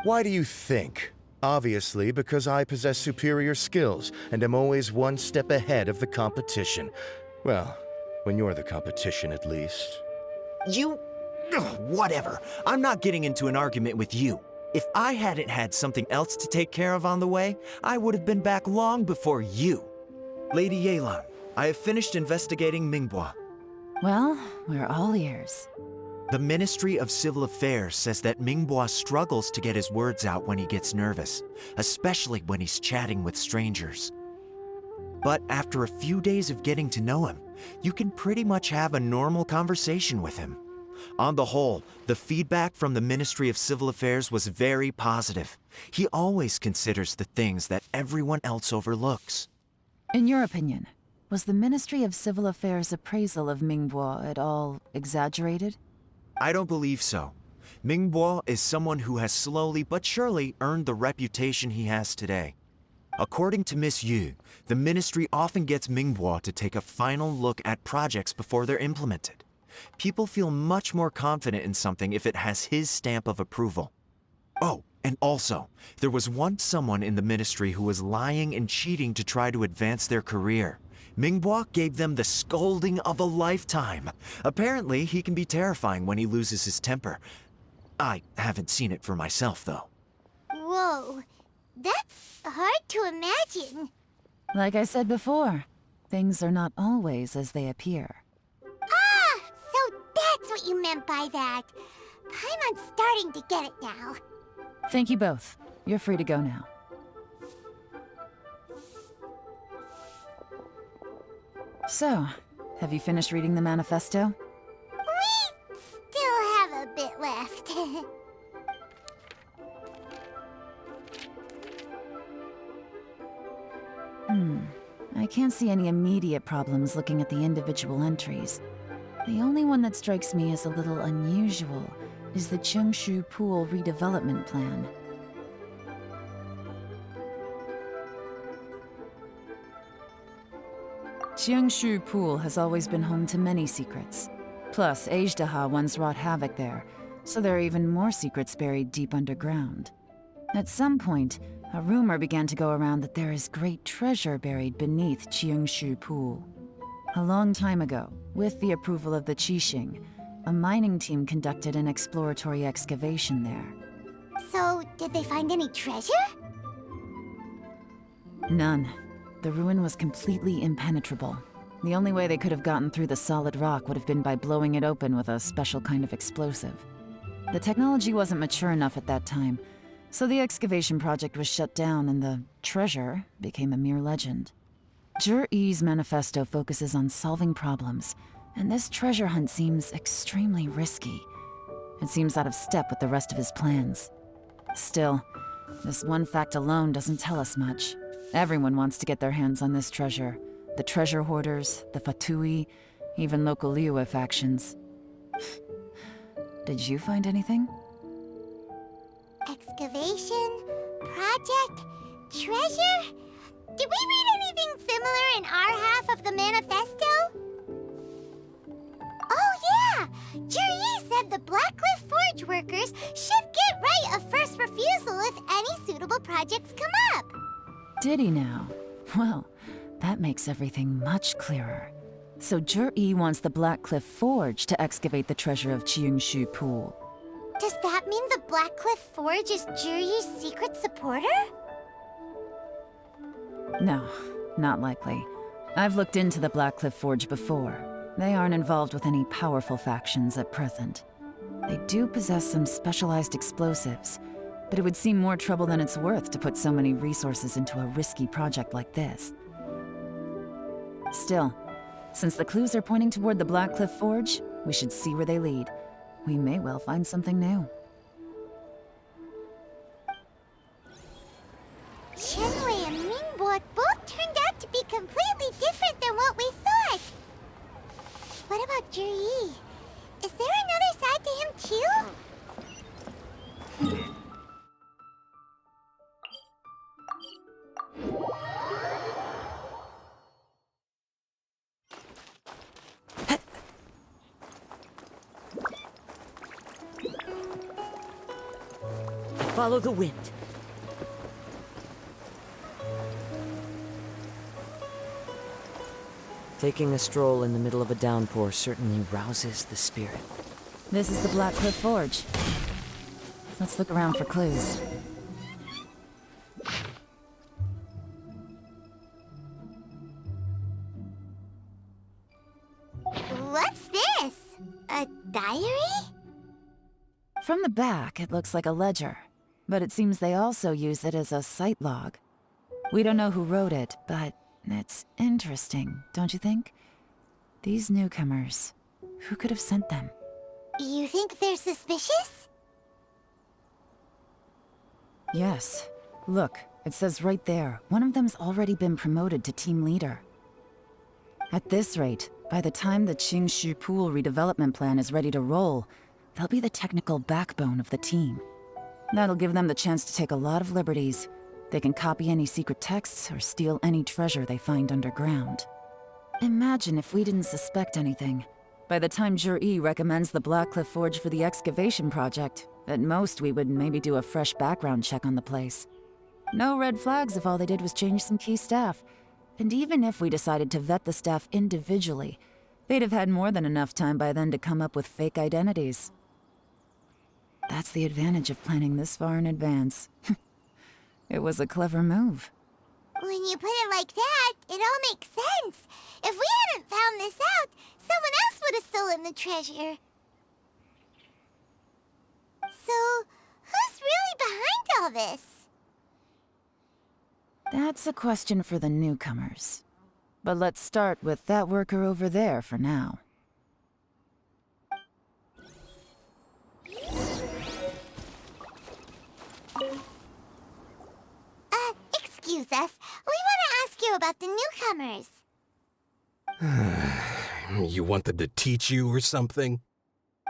Why do you think? Obviously, because I possess superior skills and am always one step ahead of the competition. Well, when you're the competition, at least. Whatever. I'm not getting into an argument with you. If I hadn't had something else to take care of on the way, I would have been back long before you. Lady Ye Lan, I have finished investigating Mingbua. Well, we're all ears. The Ministry of Civil Affairs says that Mingbua struggles to get his words out when he gets nervous, especially when he's chatting with strangers. But after a few days of getting to know him, you can pretty much have a normal conversation with him. On the whole, the feedback from the Ministry of Civil Affairs was very positive. He always considers the things that everyone else overlooks. In your opinion, was the Ministry of Civil Affairs' appraisal of Mingbua at all exaggerated? I don't believe so. Mingbua is someone who has slowly but surely earned the reputation he has today. According to Miss Yu, the ministry often gets Mingbua to take a final look at projects before they're implemented. People feel much more confident in something if it has his stamp of approval. Oh, and also, there was once someone in the ministry who was lying and cheating to try to advance their career. Mingbua gave them the scolding of a lifetime. Apparently, he can be terrifying when he loses his temper. I haven't seen it for myself, though. Whoa, that's hard to imagine. Like I said before, things are not always as they appear. Ah, so that's what you meant by that. I'm starting to get it now. Thank you both. You're free to go now. So, have you finished reading the manifesto? We still have a bit left. I can't see any immediate problems looking at the individual entries. The only one that strikes me as a little unusual is the Chengshu Pool redevelopment plan. Chengshu Pool has always been home to many secrets. Plus, Ajdaha once wrought havoc there, so there are even more secrets buried deep underground. At some point, a rumor began to go around that there is great treasure buried beneath Chengshu Pool. A long time ago, With the approval of the Qixing, a mining team conducted an exploratory excavation there. So, did they find any treasure? None. The ruin was completely impenetrable. The only way they could have gotten through the solid rock would have been by blowing it open with a special kind of explosive. The technology wasn't mature enough at that time, so the excavation project was shut down and the treasure became a mere legend. Zhi Yi's manifesto focuses on solving problems, and this treasure hunt seems extremely risky. It seems out of step with the rest of his plans. Still, this one fact alone doesn't tell us much. Everyone wants to get their hands on this treasure. The treasure hoarders, the Fatui, even local Liyue factions. Did you find anything? Excavation, project, treasure? Did we read anything similar in our half of the manifesto? Oh yeah! Zhi Yi said the Blackcliff Forge workers should get right of first refusal if any suitable projects come up. Did he now? Well, that makes everything much clearer. So Zhi Yi wants the Blackcliff Forge to excavate the treasure of Qingshu Pool. Does that mean the Blackcliff Forge is Zhi Yi's secret supporter? No, not likely. I've looked into the Blackcliff Forge before. They aren't involved with any powerful factions at present. They do possess some specialized explosives, but it would seem more trouble than it's worth to put so many resources into a risky project like this. Still, since the clues are pointing toward the Blackcliff Forge, we should see where they lead. We may well find something new. Qianwei and Mingbo both turned out to be completely different than what we thought. What about Zhi Yi? Is there another side to him too? Follow the wind. Taking a stroll in the middle of a downpour certainly rouses the spirit. This is the Blackcliff Forge. Let's look around for clues. What's this? A diary? From the back, it looks like a ledger, but it seems they also use it as a site log. We don't know who wrote it, but it's interesting, don't you think? These newcomers, who could have sent them? You think they're suspicious? Yes. Look, it says right there, one of them's already been promoted to team leader. At this rate, by the time the Qingshu Pool redevelopment plan is ready to roll, they'll be the technical backbone of the team. That'll give them the chance to take a lot of liberties. They can copy any secret texts or steal any treasure they find underground. Imagine if we didn't suspect anything. By the time Zhi Yi recommends the Blackcliff Forge for the excavation project, at most we would maybe do a fresh background check on the place. No red flags if all they did was change some key staff. And even if we decided to vet the staff individually, they'd have had more than enough time by then to come up with fake identities. That's the advantage of planning this far in advance. It was a clever move. When you put it like that, it all makes sense. If we hadn't found this out, someone else would have stolen the treasure. So, who's really behind all this? That's a question for the newcomers. But let's start with that worker over there for now. Excuse us. We want to ask you about the newcomers. You want them to teach you or something?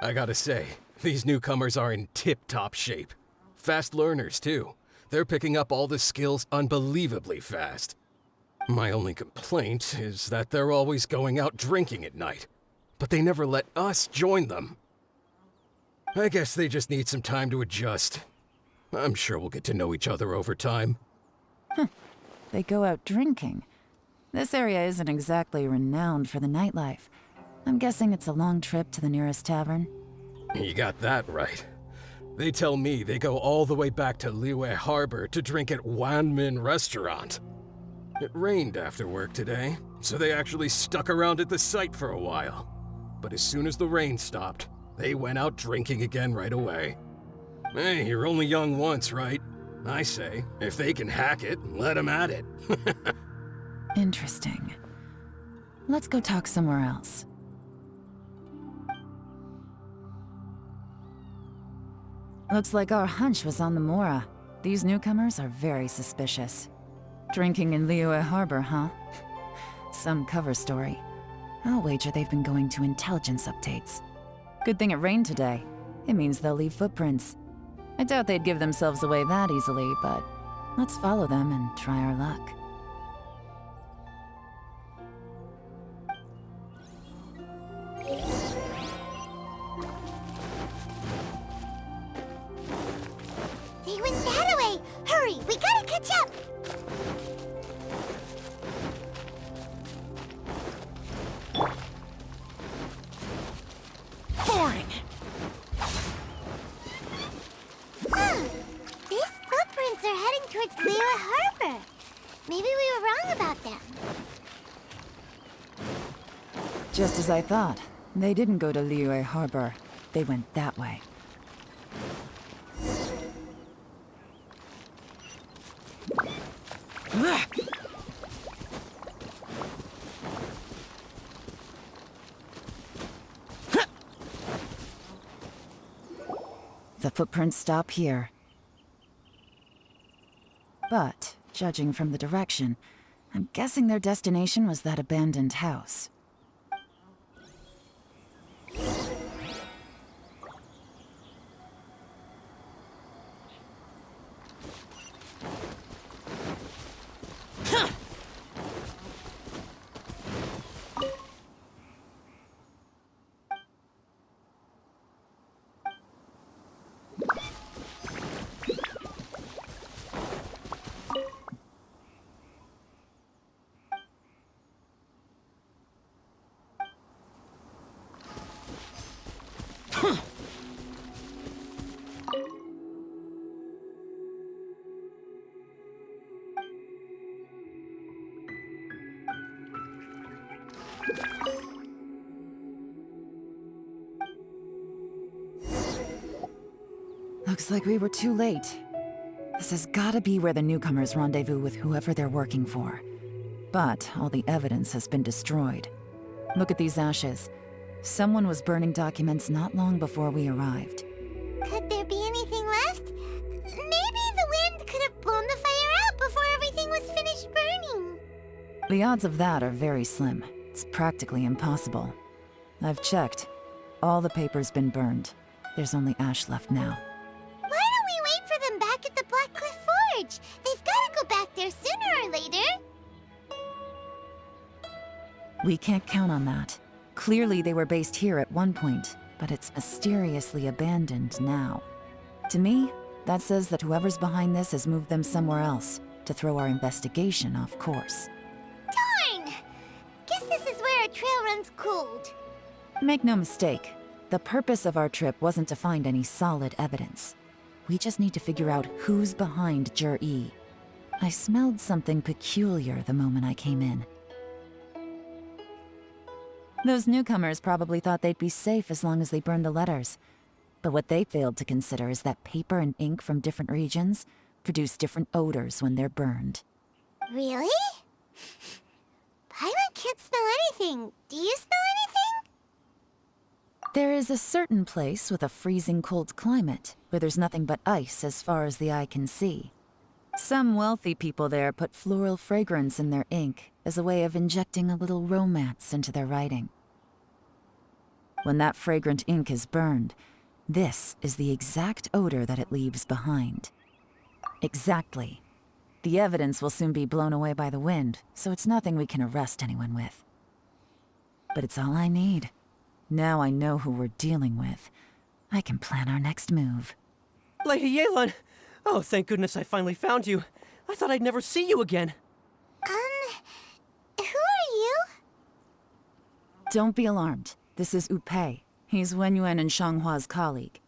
I gotta say, these newcomers are in tip-top shape. Fast learners, too. They're picking up all the skills unbelievably fast. My only complaint is that they're always going out drinking at night, but they never let us join them. I guess they just need some time to adjust. I'm sure we'll get to know each other over time. They go out drinking. This area isn't exactly renowned for the nightlife. I'm guessing it's a long trip to the nearest tavern. You got that right. They tell me they go all the way back to Liyue Harbor to drink at Wanmin Restaurant. It rained after work today, so they actually stuck around at the site for a while. But as soon as the rain stopped, they went out drinking again right away. Hey, you're only young once, right? I say, if they can hack it, let them at it. Interesting. Let's go talk somewhere else. Looks like our hunch was on the Mora. These newcomers are very suspicious. Drinking in Liyue Harbor, huh? Some cover story. I'll wager they've been going to intelligence updates. Good thing it rained today. It means they'll leave footprints. I doubt they'd give themselves away that easily, but let's follow them and try our luck. They went that way! Hurry, we gotta catch up! Boring! These footprints are heading towards Liyue Harbor. Maybe we were wrong about them. Just as I thought. They didn't go to Liyue Harbor. They went that way. The footprints stop here. But, judging from the direction, I'm guessing their destination was that abandoned house. Looks like we were too late. This has gotta be where the newcomers rendezvous with whoever they're working for. But all the evidence has been destroyed. Look at these ashes. Someone was burning documents not long before we arrived. Could there be anything left? Maybe the wind could have blown the fire out before everything was finished burning. The odds of that are very slim. It's practically impossible. I've checked. All the paper's been burned. There's only ash left now. Why don't we wait for them back at the Black Cliff Forge? They've gotta go back there sooner or later. We can't count on that. Clearly they were based here at one point, but it's mysteriously abandoned now. To me, that says that whoever's behind this has moved them somewhere else to throw our investigation off course. Darn! Guess this is where our trail runs cold. Make no mistake, the purpose of our trip wasn't to find any solid evidence. We just need to figure out who's behind Chжи И. I smelled something peculiar the moment I came in. Those newcomers probably thought they'd be safe as long as they burned the letters. But what they failed to consider is that paper and ink from different regions produce different odors when they're burned. Really? Paimon can't smell anything. Do you smell anything? There is a certain place with a freezing cold climate where there's nothing but ice as far as the eye can see. Some wealthy people there put floral fragrance in their ink as a way of injecting a little romance into their writing. When that fragrant ink is burned, this is the exact odor that it leaves behind. Exactly. The evidence will soon be blown away by the wind, so it's nothing we can arrest anyone with. But it's all I need. Now I know who we're dealing with. I can plan our next move. Lady Ye Lan! Oh, thank goodness I finally found you. I thought I'd never see you again. Who are you? Don't be alarmed. This is Pei. He's Wenyuan and Shanghua's colleague.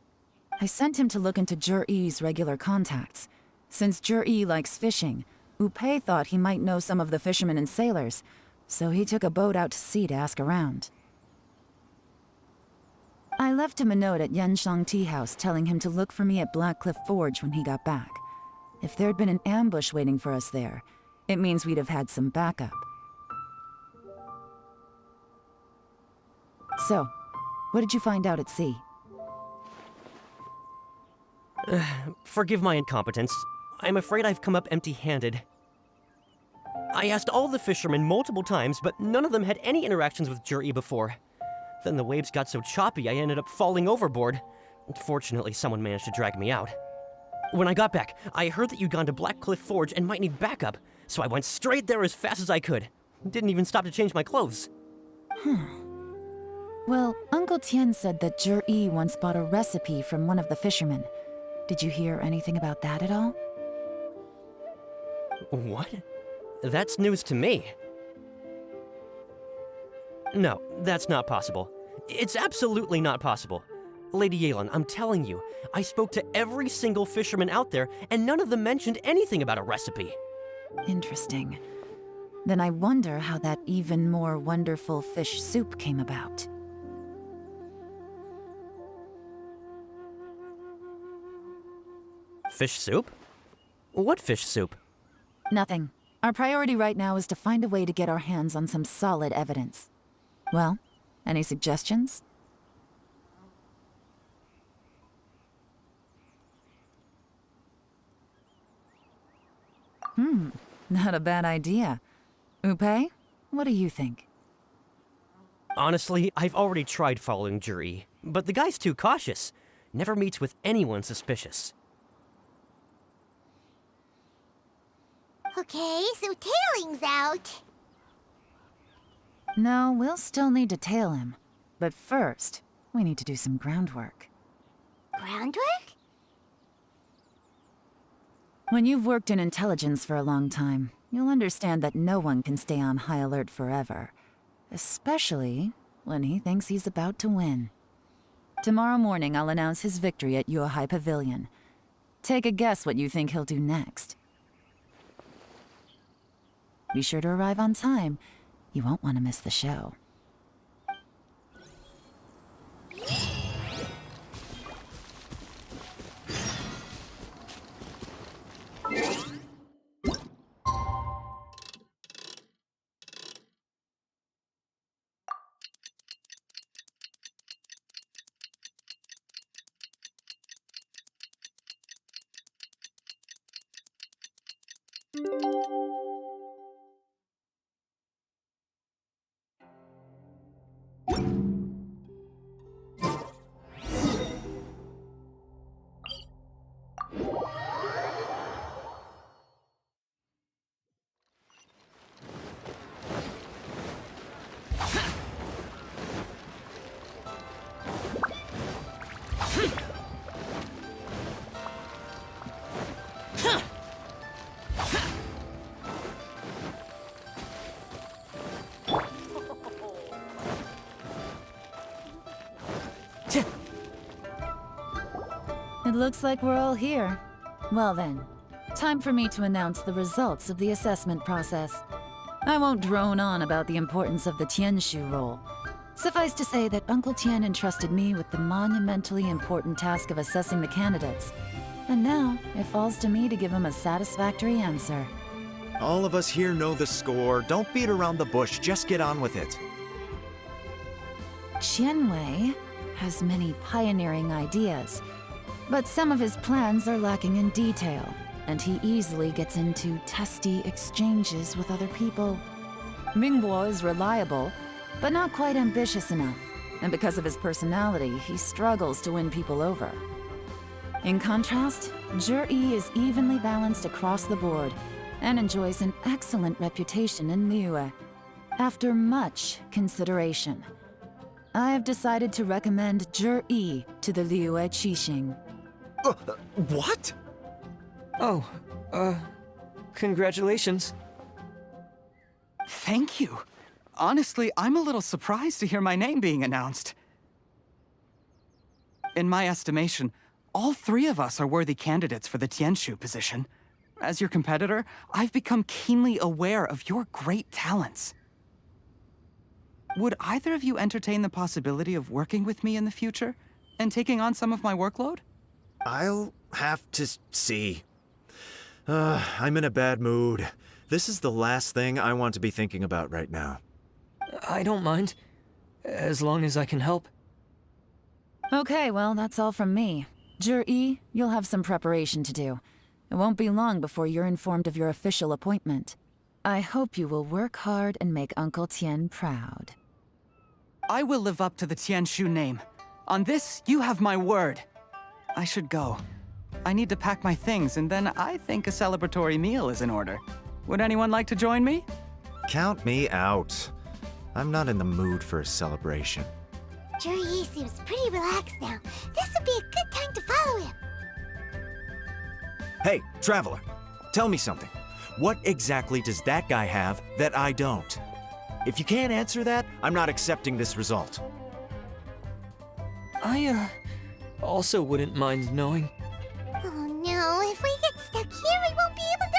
I sent him to look into Zhi Yi's regular contacts. Since Zhi Yi likes fishing, Pei thought he might know some of the fishermen and sailors, so he took a boat out to sea to ask around. I left him a note at Yanshang Tea House telling him to look for me at Blackcliff Forge when he got back. If there'd been an ambush waiting for us there, it means we'd have had some backup. So, what did you find out at sea? Forgive my incompetence. I'm afraid I've come up empty-handed. I asked all the fishermen multiple times, but none of them had any interactions with Zhi Yi before. Then the waves got so choppy I ended up falling overboard. Fortunately, someone managed to drag me out. When I got back, I heard that you'd gone to Blackcliff Forge and might need backup, so I went straight there as fast as I could. Didn't even stop to change my clothes. Well, Uncle Tien said that Zhi Yi once bought a recipe from one of the fishermen. Did you hear anything about that at all? What? That's news to me. No, that's not possible. It's absolutely not possible. Lady Ye Lan, I'm telling you, I spoke to every single fisherman out there, and none of them mentioned anything about a recipe. Interesting. Then I wonder how that even more wonderful fish soup came about. Fish soup? What fish soup? Nothing. Our priority right now is to find a way to get our hands on some solid evidence. Well, any suggestions? Not a bad idea. Pei, what do you think? Honestly, I've already tried following Zhi Yi, but the guy's too cautious. Never meets with anyone suspicious. Okay, so tailing's out. No, we'll still need to tail him. But first, we need to do some groundwork. Groundwork? When you've worked in intelligence for a long time, you'll understand that no one can stay on high alert forever. Especially when he thinks he's about to win. Tomorrow morning, I'll announce his victory at Yuehai Pavilion. Take a guess what you think he'll do next. Be sure to arrive on time. You won't want to miss the show. It looks like we're all here. Well then, time for me to announce the results of the assessment process. I won't drone on about the importance of the Tianshu role. Suffice to say that Uncle Tien entrusted me with the monumentally important task of assessing the candidates. And now, it falls to me to give him a satisfactory answer. All of us here know the score. Don't beat around the bush, just get on with it. Qianwei has many pioneering ideas, but some of his plans are lacking in detail, and he easily gets into testy exchanges with other people. Mingbo is reliable, but not quite ambitious enough, and because of his personality, he struggles to win people over. In contrast, Zhi Yi is evenly balanced across the board, and enjoys an excellent reputation in Liyue. After much consideration, I have decided to recommend Zhi Yi to the Liyue Qixing. What? Oh, congratulations. Thank you. Honestly, I'm a little surprised to hear my name being announced. In my estimation, all three of us are worthy candidates for the Tianshu position. As your competitor, I've become keenly aware of your great talents. Would either of you entertain the possibility of working with me in the future and taking on some of my workload? I'll have to see. I'm in a bad mood. This is the last thing I want to be thinking about right now. I don't mind, as long as I can help. Okay, well, that's all from me. Chжи И, you'll have some preparation to do. It won't be long before you're informed of your official appointment. I hope you will work hard and make Uncle Tien proud. I will live up to the Tianshu name. On this, you have my word. I should go. I need to pack my things, and then I think a celebratory meal is in order. Would anyone like to join me? Count me out. I'm not in the mood for a celebration. Chжi И seems pretty relaxed now. This would be a good time to follow him. Hey, traveler, tell me something. What exactly does that guy have that I don't? If you can't answer that, I'm not accepting this result. I, also wouldn't mind knowing. Oh no, if we get stuck here, we won't be able to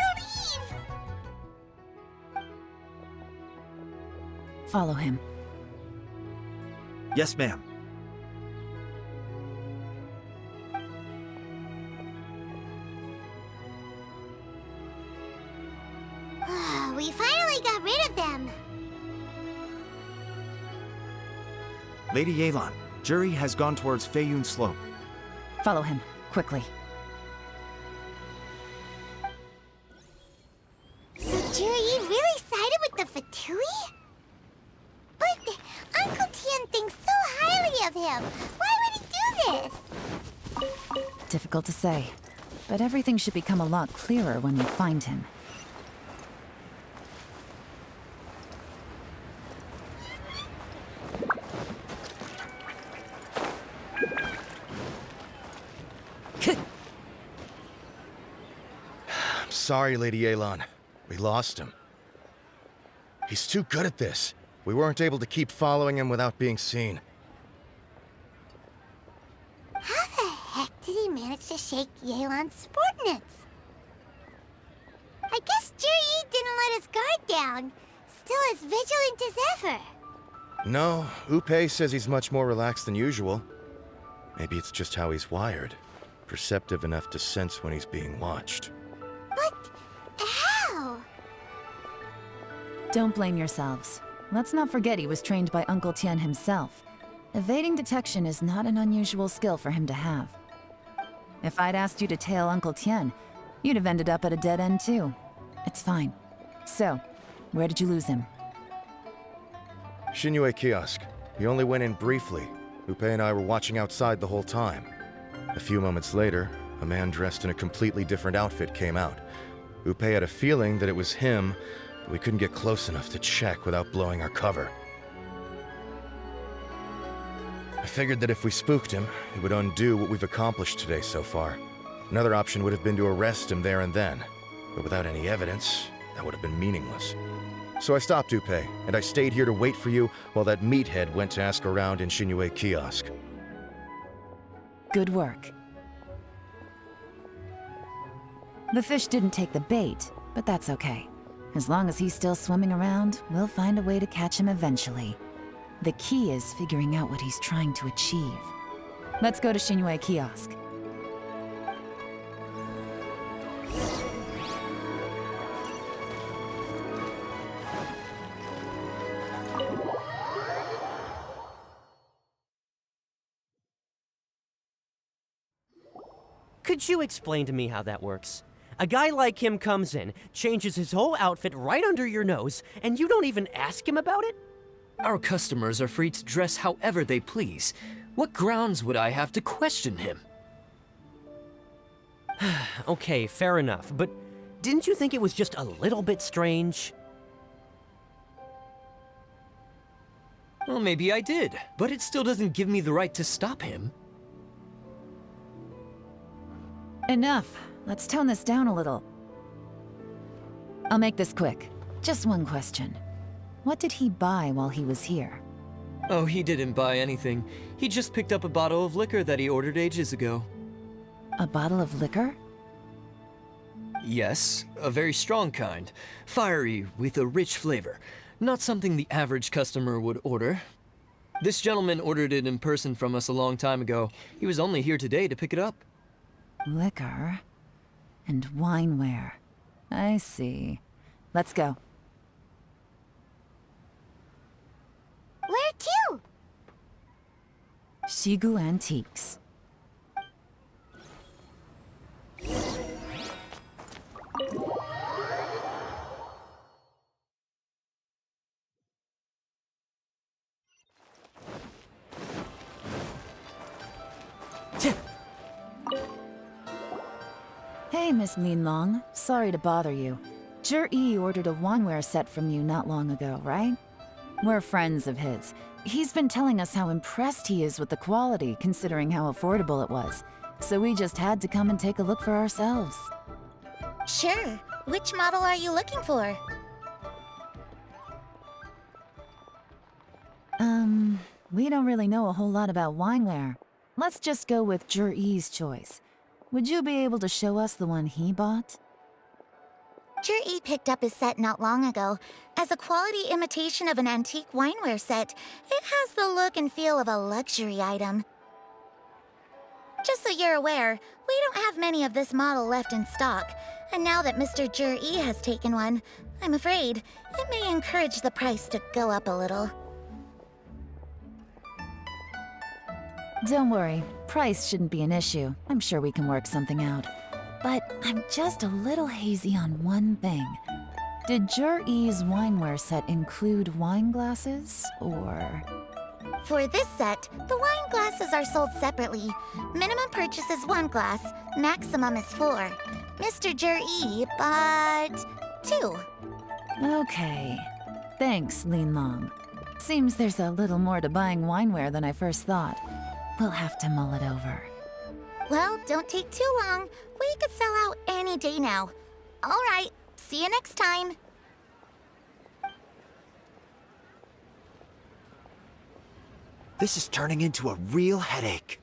leave! Follow him. Yes, ma'am. We finally got rid of them. Lady Ye Lan, Chжi I has gone towards Feiyun Slope. Follow him, quickly. So Chжi I really sided with the Fatui? But Uncle Tien thinks so highly of him. Why would he do this? Difficult to say, but everything should become a lot clearer when we find him. Sorry, Lady Ye Lan. We lost him. He's too good at this. We weren't able to keep following him without being seen. How the heck did he manage to shake Ye Lan's subordinates? I guess Chжi I didn't let his guard down. Still as vigilant as ever. No, Upei says he's much more relaxed than usual. Maybe it's just how he's wired. Perceptive enough to sense when he's being watched. But how? Don't blame yourselves. Let's not forget he was trained by Uncle Tien himself. Evading detection is not an unusual skill for him to have. If I'd asked you to tail Uncle Tien, you'd have ended up at a dead end too. It's fine. So, where did you lose him? Xinyue kiosk. He only went in briefly. Upei and I were watching outside the whole time. A few moments later, a man dressed in a completely different outfit came out. Upei had a feeling that it was him, but we couldn't get close enough to check without blowing our cover. I figured that if we spooked him, it would undo what we've accomplished today so far. Another option would have been to arrest him there and then, but without any evidence, that would have been meaningless. So I stopped Upei, and I stayed here to wait for you while that meathead went to ask around in Xinyue kiosk. Good work. The fish didn't take the bait, but that's okay. As long as he's still swimming around, we'll find a way to catch him eventually. The key is figuring out what he's trying to achieve. Let's go to Xinyue kiosk. Could you explain to me how that works? A guy like him comes in, changes his whole outfit right under your nose, and you don't even ask him about it? Our customers are free to dress however they please. What grounds would I have to question him? Okay, fair enough, but didn't you think it was just a little bit strange? Well, maybe I did, but it still doesn't give me the right to stop him. Enough. Let's tone this down a little. I'll make this quick. Just one question. What did he buy while he was here? Oh, he didn't buy anything. He just picked up a bottle of liquor that he ordered ages ago. A bottle of liquor? Yes, a very strong kind. Fiery, with a rich flavor. Not something the average customer would order. This gentleman ordered it in person from us a long time ago. He was only here today to pick it up. Liquor and wineware. I see. Let's go. Where to? Shigu Antiques. Hey, Miss Lin Long. Sorry to bother you. Zhi I ordered a wanware set from you not long ago, right? We're friends of his. He's been telling us how impressed he is with the quality, considering how affordable it was. So we just had to come and take a look for ourselves. Sure. Which model are you looking for? We don't really know a whole lot about wineware. Let's just go with Zhi I's choice. Would you be able to show us the one he bought? Zhi I picked up his set not long ago. As a quality imitation of an antique wineware set, it has the look and feel of a luxury item. Just so you're aware, we don't have many of this model left in stock. And now that Mr. Zhi I has taken one, I'm afraid it may encourage the price to go up a little. Don't worry, price shouldn't be an issue. I'm sure we can work something out. But I'm just a little hazy on one thing. Did Zhi I's wineware set include wine glasses, or...? For this set, the wine glasses are sold separately. Minimum purchase is 1 glass, maximum is 4. Mr. Zhi I bought 2. Okay. Thanks, Lin Long. Seems there's a little more to buying wineware than I first thought. We'll have to mull it over. Well, don't take too long. We could sell out any day now. All right, see you next time. This is turning into a real headache.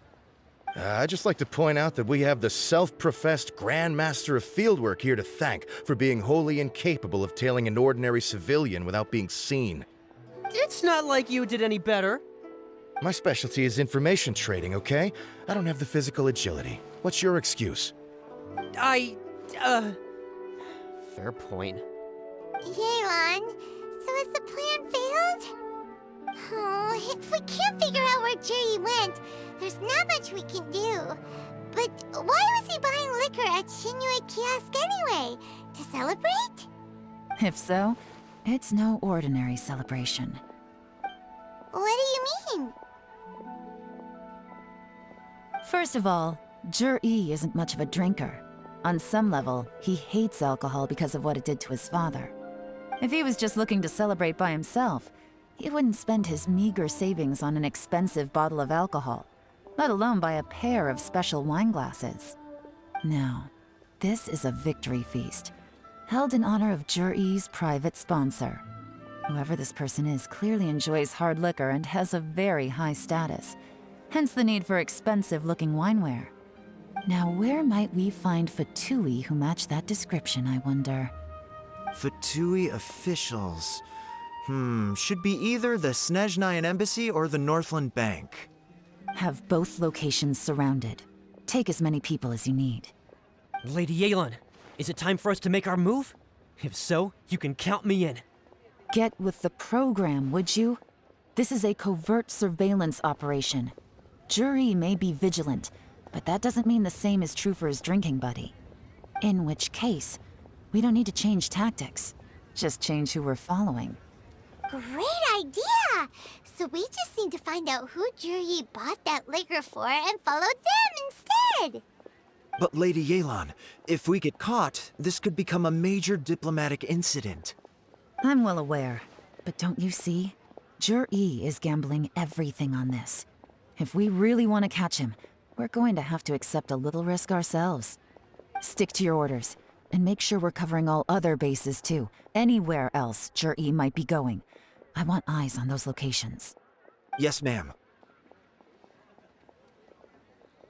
I'd just like to point out that we have the self-professed Grand Master of Fieldwork here to thank for being wholly incapable of tailing an ordinary civilian without being seen. It's not like you did any better. My specialty is information trading, okay? I don't have the physical agility. What's your excuse? Fair point. Ye Lan, so has the plan failed? Oh, if we can't figure out where Zhi I went, there's not much we can do. But why was he buying liquor at Xinyue Kiosk anyway? To celebrate? If so, it's no ordinary celebration. What do you mean? First of all, Zhi I isn't much of a drinker. On some level, he hates alcohol because of what it did to his father. If he was just looking to celebrate by himself, he wouldn't spend his meager savings on an expensive bottle of alcohol, let alone buy a pair of special wine glasses. No, this is a victory feast, held in honor of Zhi I's private sponsor. Whoever this person is clearly enjoys hard liquor and has a very high status, hence the need for expensive-looking wineware. Now, where might we find Fatui who match that description, I wonder? Fatui officials. Should be either the Snezhnayan Embassy or the Northland Bank. Have both locations surrounded. Take as many people as you need. Lady Ye Lan, is it time for us to make our move? If so, you can count me in. Get with the program, would you? This is a covert surveillance operation. Zhi I may be vigilant, but that doesn't mean the same is true for his drinking buddy. In which case, we don't need to change tactics. Just change who we're following. Great idea! So we just need to find out who Zhi I bought that liquor for and follow them instead! But Lady Ye Lan, if we get caught, this could become a major diplomatic incident. I'm well aware, but don't you see? Zhi I is gambling everything on this. If we really want to catch him, we're going to have to accept a little risk ourselves. Stick to your orders, and make sure we're covering all other bases too. Anywhere else Zhi I might be going. I want eyes on those locations. Yes, ma'am.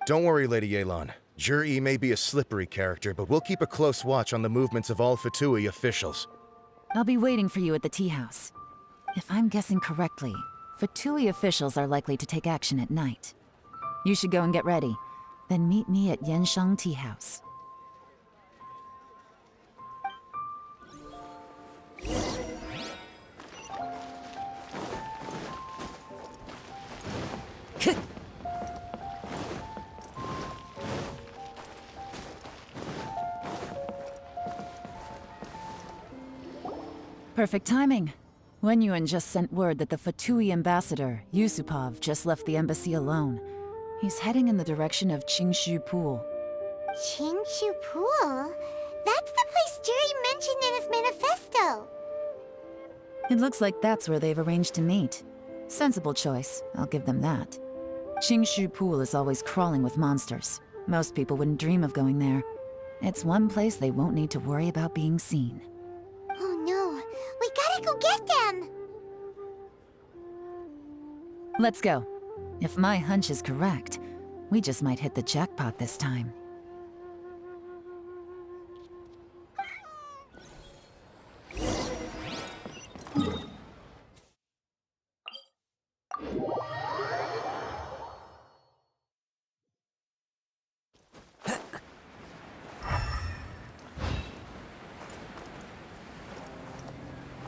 Don't worry, Lady Ye Lan. Zhi I may be a slippery character, but we'll keep a close watch on the movements of all Fatui officials. I'll be waiting for you at the tea house. If I'm guessing correctly, Fatui officials are likely to take action at night. You should go and get ready. Then meet me at Yansheng Tea House. Perfect timing. Wenyuan just sent word that the Fatui ambassador, Yusupov, just left the embassy alone. He's heading in the direction of Qingshu Pool. Qingshu Pool? That's the place Jerry mentioned in his manifesto. It looks like that's where they've arranged to meet. Sensible choice, I'll give them that. Qingshu Pool is always crawling with monsters. Most people wouldn't dream of going there. It's one place they won't need to worry about being seen. Oh no, we gotta go get them! Let's go. If my hunch is correct, we just might hit the jackpot this time.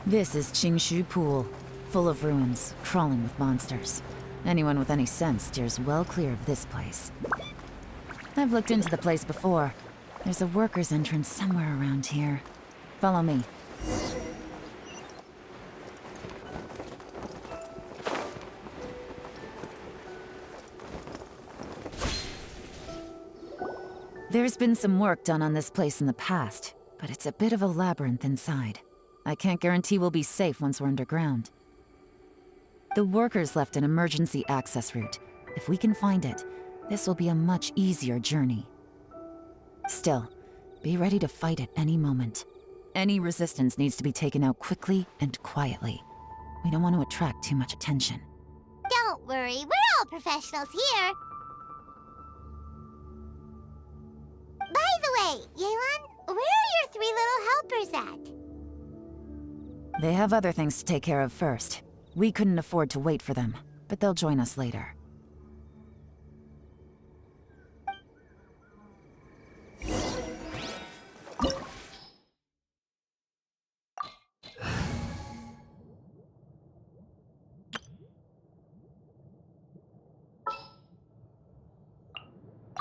This is Qingshu Pool, full of ruins, crawling with monsters. Anyone with any sense steers well clear of this place. I've looked into the place before. There's a worker's entrance somewhere around here. Follow me. There's been some work done on this place in the past, but it's a bit of a labyrinth inside. I can't guarantee we'll be safe once we're underground. The workers left an emergency access route. If we can find it, this will be a much easier journey. Still, be ready to fight at any moment. Any resistance needs to be taken out quickly and quietly. We don't want to attract too much attention. Don't worry, we're all professionals here. By the way, Ye Lan, where are your 3 little helpers at? They have other things to take care of first. We couldn't afford to wait for them, but they'll join us later.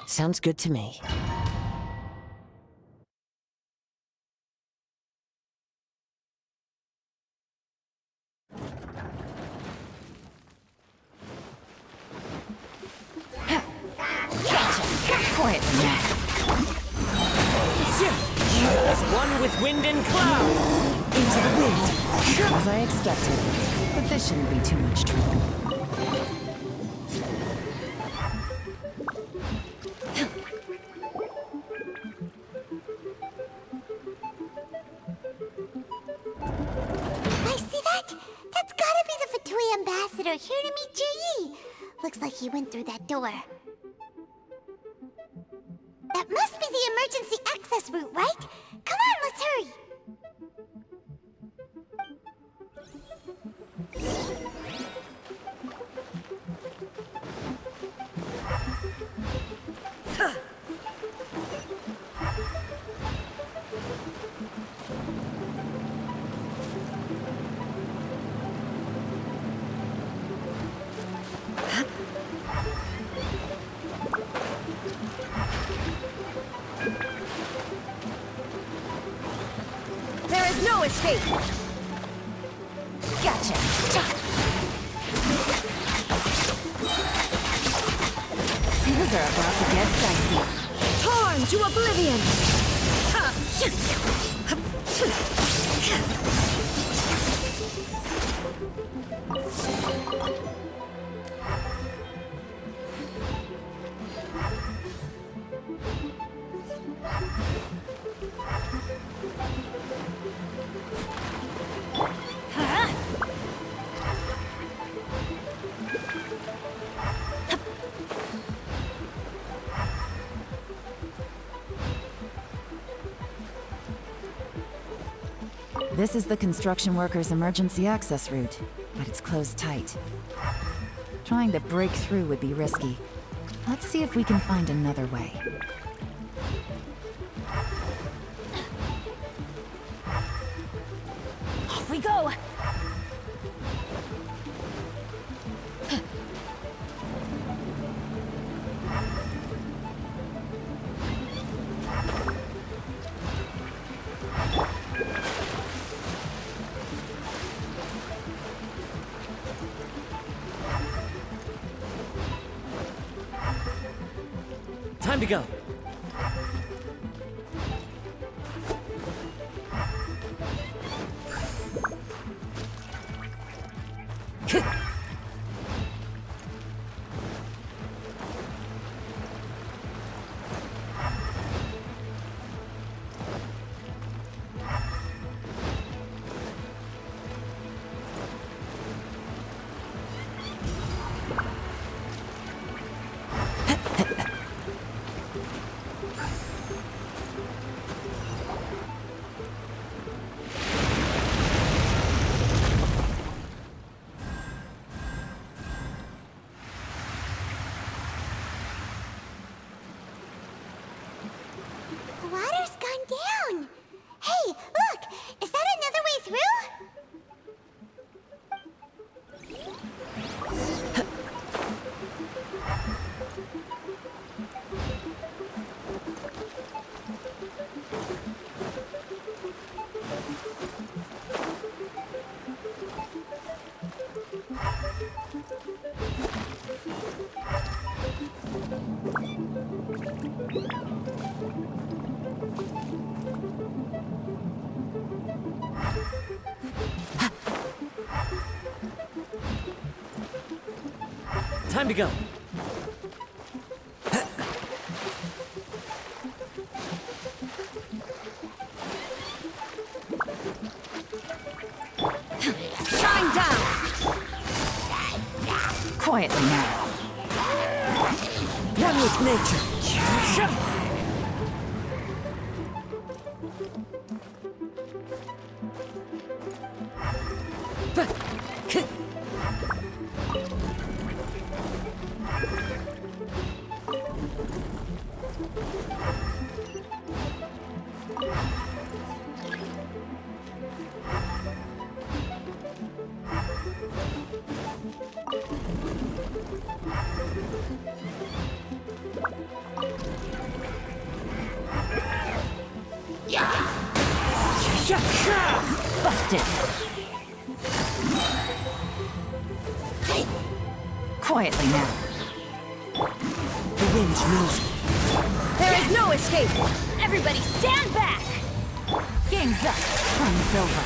Sounds good to me. Quietly now. As one with wind and cloud! Into the wind. As I expected. But this shouldn't be too much trouble. I see that? That's gotta be the Fatui ambassador here to meet Chжи И. Looks like he went through that door. That must be the emergency access route, right? Come on, let's hurry! There is no escape! Gotcha! Things are about to get dicey. Torn to oblivion! This is the construction workers' emergency access route, but it's closed tight. Trying to break through would be risky. Let's see if we can find another way. Off we go! Time to go. The water's gone down. Hey, look! Is that another way through? Time to go. Shine down! Quietly now. One with nature. Busted. Quietly now. The wind knows me. There is no escape! Everybody stand back! Game's up. Fun's over.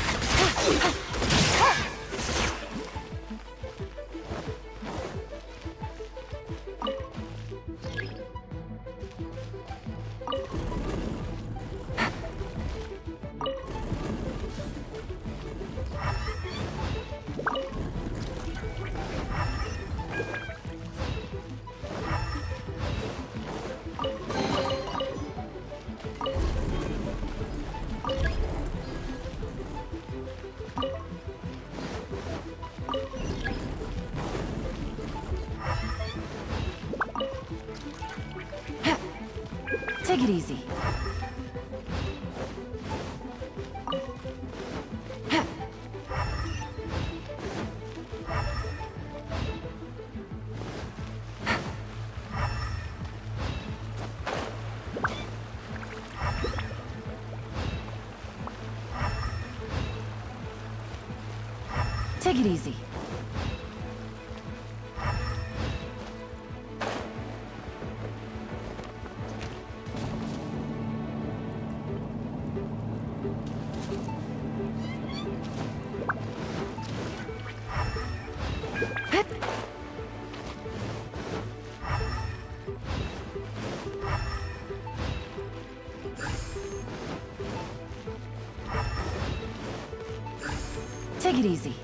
Take it easy. Take it easy. Take it easy.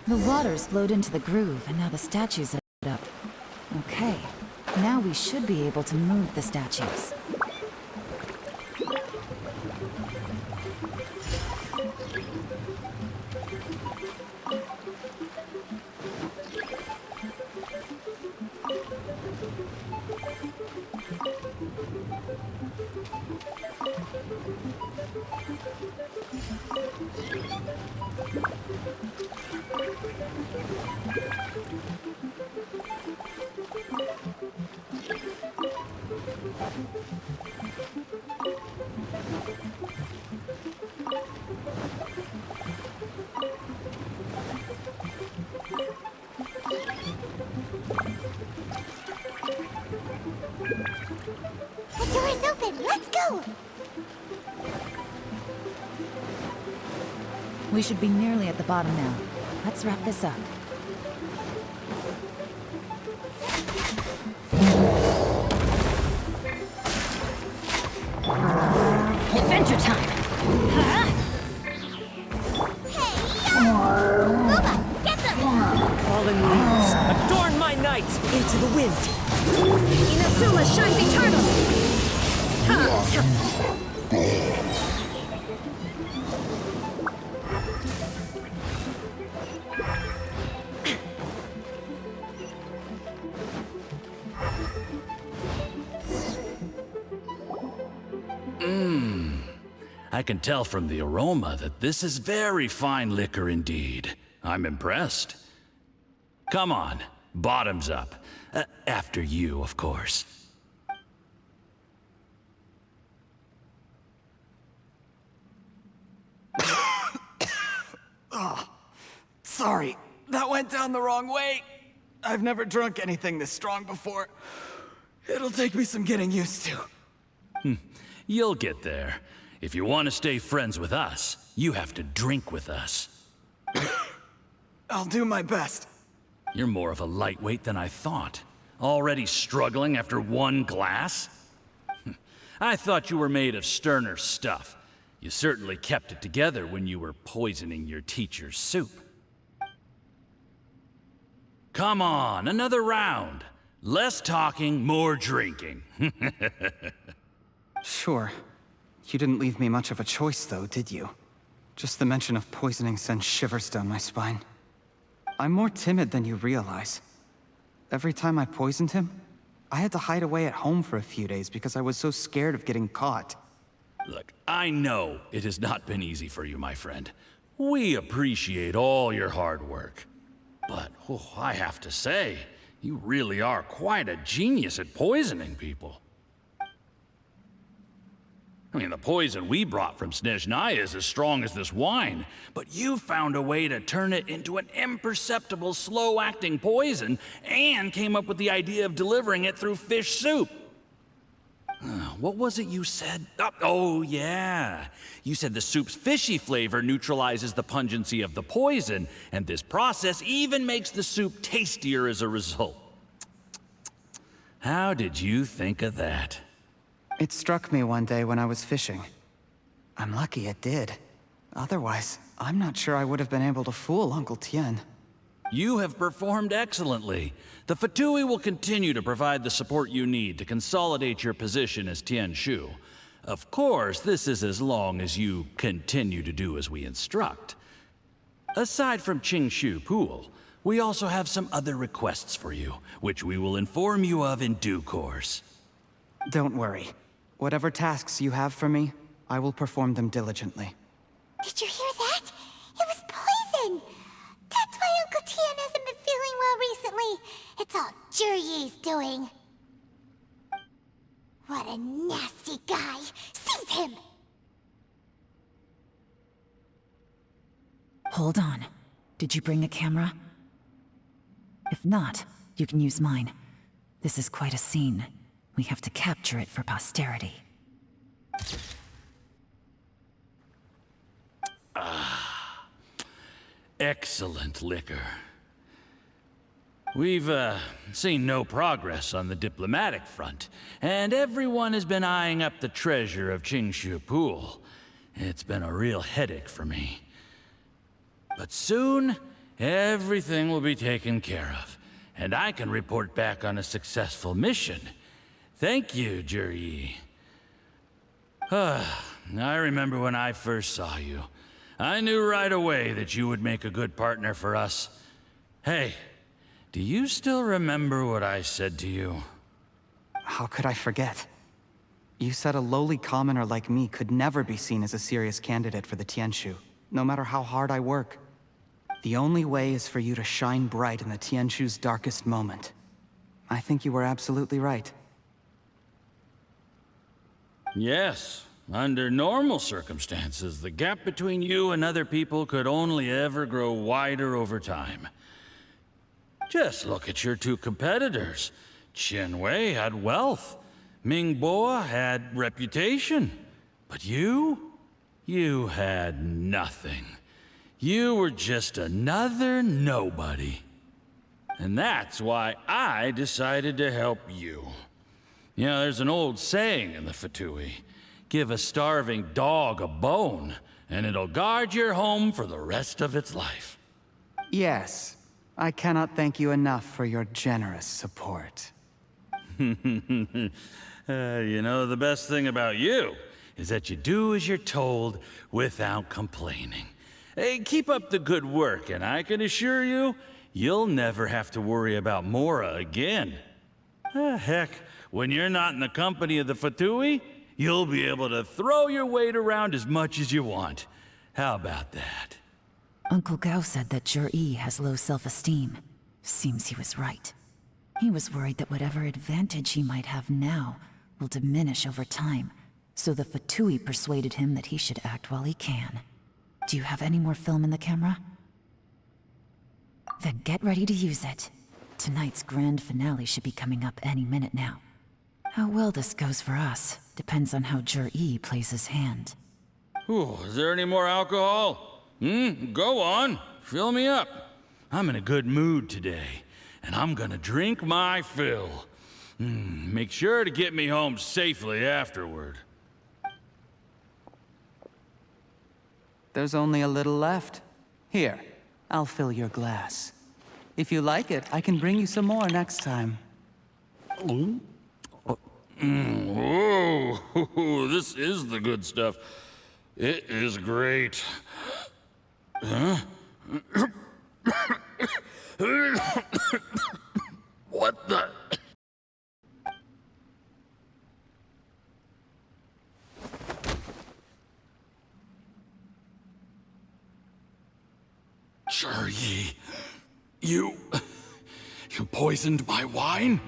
The water's flowed into the groove, and now the statues are lit up. Okay, now we should be able to move the statues. The door is open. Let's go. We should be nearly at the bottom now. Let's wrap this up. Adventure time! Huh? Booba, get them! Fallen leaves, adorn my night! Into the wind! Inazuma shines eternal! I can tell from the aroma that this is very fine liquor indeed. I'm impressed. Come on, bottoms up. After you, of course. Oh, sorry, that went down the wrong way. I've never drunk anything this strong before. It'll take me some getting used to. You'll get there. If you want to stay friends with us, you have to drink with us. I'll do my best. You're more of a lightweight than I thought. Already struggling after one glass? I thought you were made of sterner stuff. You certainly kept it together when you were poisoning your teacher's soup. Come on, another round. Less talking, more drinking. Sure. You didn't leave me much of a choice, though, did you? Just the mention of poisoning sends shivers down my spine. I'm more timid than you realize. Every time I poisoned him, I had to hide away at home for a few days because I was so scared of getting caught. Look, I know it has not been easy for you, my friend. We appreciate all your hard work. But, I have to say, you really are quite a genius at poisoning people. I mean, the poison we brought from Snezhnaya is as strong as this wine, but you found a way to turn it into an imperceptible, slow-acting poison, and came up with the idea of delivering it through fish soup. What was it you said? Oh, yeah. You said the soup's fishy flavor neutralizes the pungency of the poison, and this process even makes the soup tastier as a result. How did you think of that? It struck me one day when I was fishing. I'm lucky it did. Otherwise, I'm not sure I would have been able to fool Uncle Tien. You have performed excellently. The Fatui will continue to provide the support you need to consolidate your position as Tien Shu. Of course, this is as long as you continue to do as we instruct. Aside from Qingshu Pool, we also have some other requests for you, which we will inform you of in due course. Don't worry. Whatever tasks you have for me, I will perform them diligently. Did you hear that? It was poison! That's why Uncle Tien hasn't been feeling well recently. It's all Zhi Yi's doing. What a nasty guy! Seize him! Hold on. Did you bring a camera? If not, you can use mine. This is quite a scene. We have to capture it for posterity. Excellent liquor. We've, seen no progress on the diplomatic front, and everyone has been eyeing up the treasure of Qingshu Pool. It's been a real headache for me. But soon, everything will be taken care of, and I can report back on a successful mission. Thank you, Zhi I remember when I first saw you. I knew right away that you would make a good partner for us. Hey, do you still remember what I said to you? How could I forget? You said a lowly commoner like me could never be seen as a serious candidate for the Tianshu, no matter how hard I work. The only way is for you to shine bright in the Tianshu's darkest moment. I think you were absolutely right. Yes. Under normal circumstances, the gap between you and other people could only ever grow wider over time. Just look at your two competitors. Qianwei had wealth. Mingbo had reputation. But you had nothing. You were just another nobody. And that's why I decided to help you. You know, there's an old saying in the Fatui. Give a starving dog a bone, and it'll guard your home for the rest of its life. Yes. I cannot thank you enough for your generous support. You know, the best thing about you is that you do as you're told without complaining. Hey, keep up the good work, and I can assure you, you'll never have to worry about Mora again. Heck, when you're not in the company of the Fatui, you'll be able to throw your weight around as much as you want. How about that? Uncle Gao said that Zhi I has low self-esteem. Seems he was right. He was worried that whatever advantage he might have now will diminish over time, so the Fatui persuaded him that he should act while he can. Do you have any more film in the camera? Then get ready to use it. Tonight's grand finale should be coming up any minute now. How well this goes for us depends on how Zhi I plays his hand. Ooh, is there any more alcohol? Go on. Fill me up. I'm in a good mood today, and I'm gonna drink my fill. Make sure to get me home safely afterward. There's only a little left. Here, I'll fill your glass. If you like it, I can bring you some more next time. Whoa, this is the good stuff. It is great. Huh? What the? Zhi I, you poisoned my wine?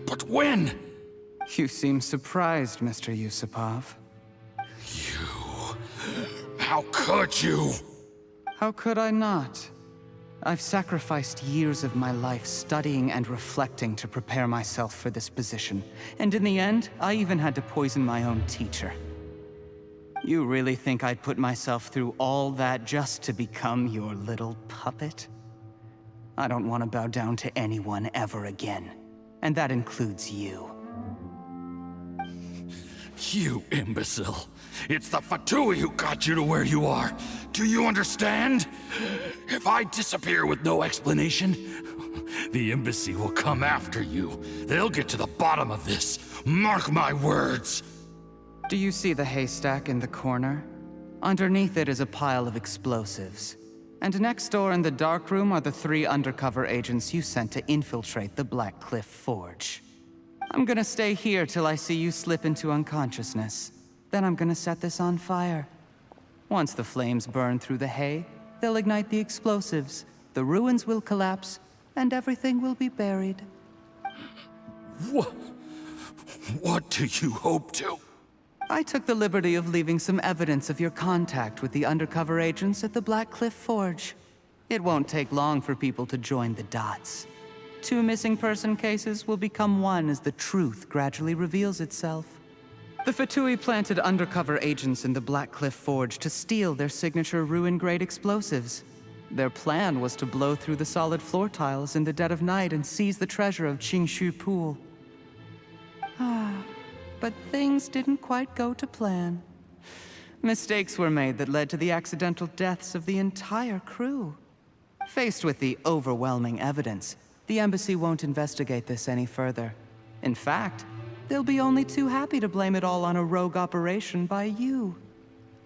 But when? You seem surprised, Mr. Yusupov. How could you? How could I not? I've sacrificed years of my life studying and reflecting to prepare myself for this position. And in the end, I even had to poison my own teacher. You really think I'd put myself through all that just to become your little puppet? I don't want to bow down to anyone ever again. And that includes you. You imbecile. It's the Fatui who got you to where you are. Do you understand? If I disappear with no explanation, the embassy will come after you. They'll get to the bottom of this. Mark my words. Do you see the haystack in the corner? Underneath it is a pile of explosives. And next door in the dark room are the 3 undercover agents you sent to infiltrate the Black Cliff Forge. I'm gonna stay here till I see you slip into unconsciousness. Then I'm gonna set this on fire. Once the flames burn through the hay, they'll ignite the explosives, the ruins will collapse, and everything will be buried. What do you hope to? I took the liberty of leaving some evidence of your contact with the undercover agents at the Black Cliff Forge. It won't take long for people to join the dots. 2 missing person cases will become one as the truth gradually reveals itself. The Fatui planted undercover agents in the Black Cliff Forge to steal their signature ruin-grade explosives. Their plan was to blow through the solid floor tiles in the dead of night and seize the treasure of Qingshu Pool. But things didn't quite go to plan. Mistakes were made that led to the accidental deaths of the entire crew. Faced with the overwhelming evidence, the embassy won't investigate this any further. In fact, they'll be only too happy to blame it all on a rogue operation by you.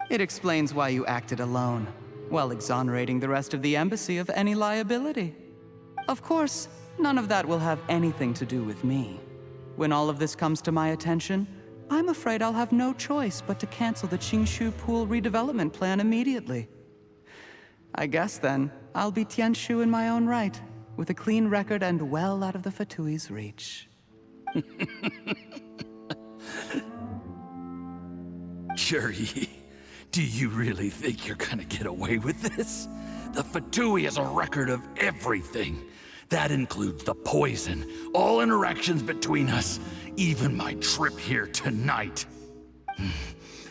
It explains why you acted alone, while exonerating the rest of the embassy of any liability. Of course, none of that will have anything to do with me. When all of this comes to my attention, I'm afraid I'll have no choice but to cancel the Qingshu Pool redevelopment plan immediately. I guess then, I'll be Tianshu in my own right, with a clean record and well out of the Fatui's reach. Churi, do you really think you're gonna get away with this? The Fatui has a record of everything. That includes the poison, all interactions between us, even my trip here tonight.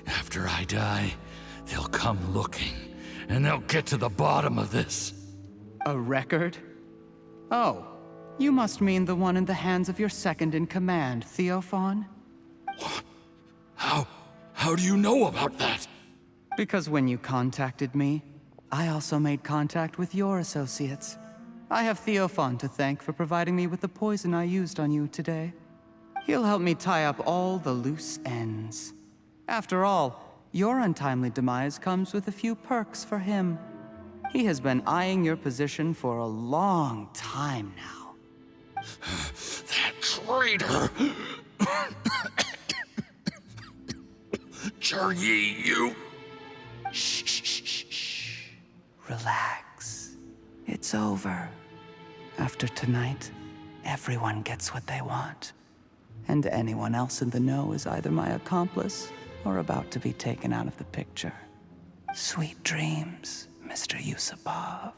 After I die, they'll come looking, and they'll get to the bottom of this. A record? Oh, you must mean the one in the hands of your second-in-command, Theophan? What? How do you know about that? Because when you contacted me, I also made contact with your associates. I have Theophan to thank for providing me with the poison I used on you today. He'll help me tie up all the loose ends. After all, your untimely demise comes with a few perks for him. He has been eyeing your position for a long time now. That traitor! Chur Yi, you... Shh. Relax. It's over. After tonight, everyone gets what they want. And anyone else in the know is either my accomplice or about to be taken out of the picture. Sweet dreams, Mr. Yusupov.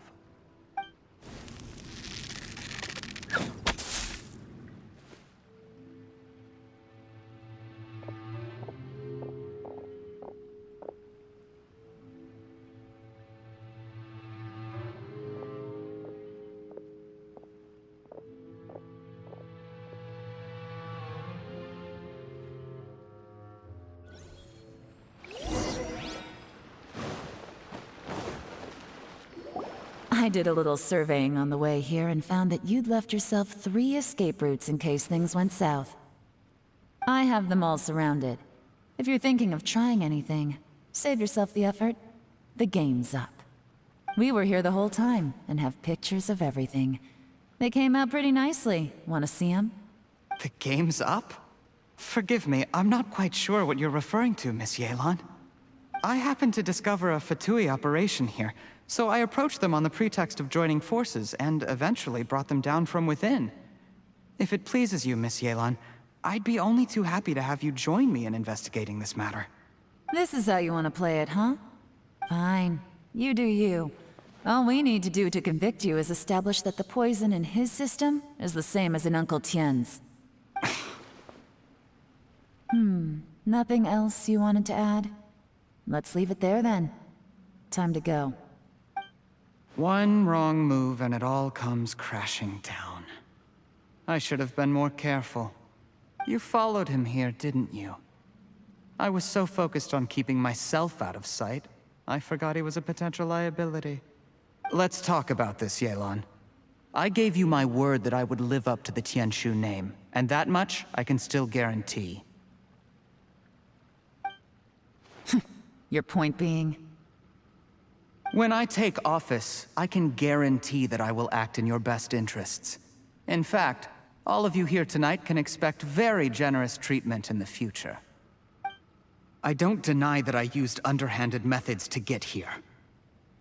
I did a little surveying on the way here and found that you'd left yourself 3 escape routes in case things went south. I have them all surrounded. If you're thinking of trying anything, save yourself the effort. The game's up. We were here the whole time and have pictures of everything. They came out pretty nicely. Want to see them? The game's up? Forgive me, I'm not quite sure what you're referring to, Miss Ye Lan. I happened to discover a Fatui operation here, so I approached them on the pretext of joining forces and eventually brought them down from within. If it pleases you, Miss Ye Lan, I'd be only too happy to have you join me in investigating this matter. This is how you want to play it, huh? Fine. You do you. All we need to do to convict you is establish that the poison in his system is the same as in Uncle Tian's. Nothing else you wanted to add? Let's leave it there then. Time to go. One wrong move and it all comes crashing down. I should have been more careful. You followed him here, didn't you? I was so focused on keeping myself out of sight, I forgot he was a potential liability. Let's talk about this, Ye Lan. I gave you my word that I would live up to the Tianshu name, and that much I can still guarantee. Your point being? When I take office, I can guarantee that I will act in your best interests. In fact, all of you here tonight can expect very generous treatment in the future. I don't deny that I used underhanded methods to get here.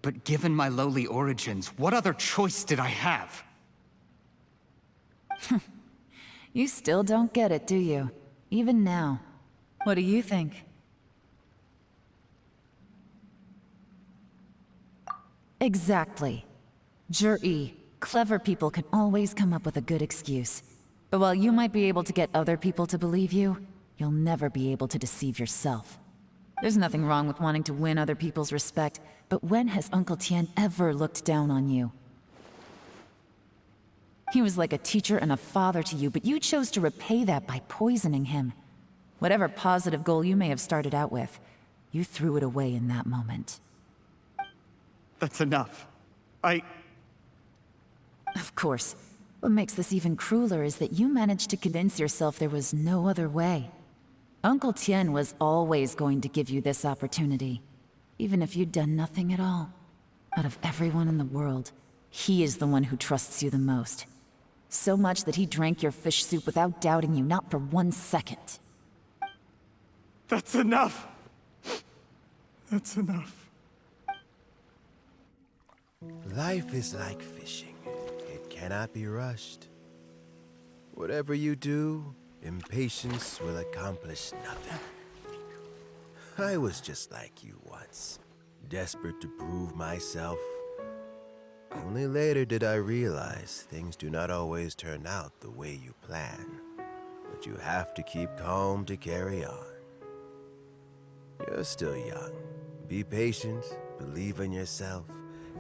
But given my lowly origins, what other choice did I have? You still don't get it, do you? Even now. What do you think? Exactly. Chжи И, clever people can always come up with a good excuse. But while you might be able to get other people to believe you, you'll never be able to deceive yourself. There's nothing wrong with wanting to win other people's respect, but when has Uncle Tian ever looked down on you? He was like a teacher and a father to you, but you chose to repay that by poisoning him. Whatever positive goal you may have started out with, you threw it away in that moment. That's enough. Of course. What makes this even crueler is that you managed to convince yourself there was no other way. Uncle Tien was always going to give you this opportunity, even if you'd done nothing at all. Out of everyone in the world, he is the one who trusts you the most. So much that he drank your fish soup without doubting you, not for 1 second. That's enough! That's enough. Life is like fishing. It cannot be rushed. Whatever you do, impatience will accomplish nothing. I was just like you once, desperate to prove myself. Only later did I realize things do not always turn out the way you plan, but you have to keep calm to carry on. You're still young. Be patient, believe in yourself,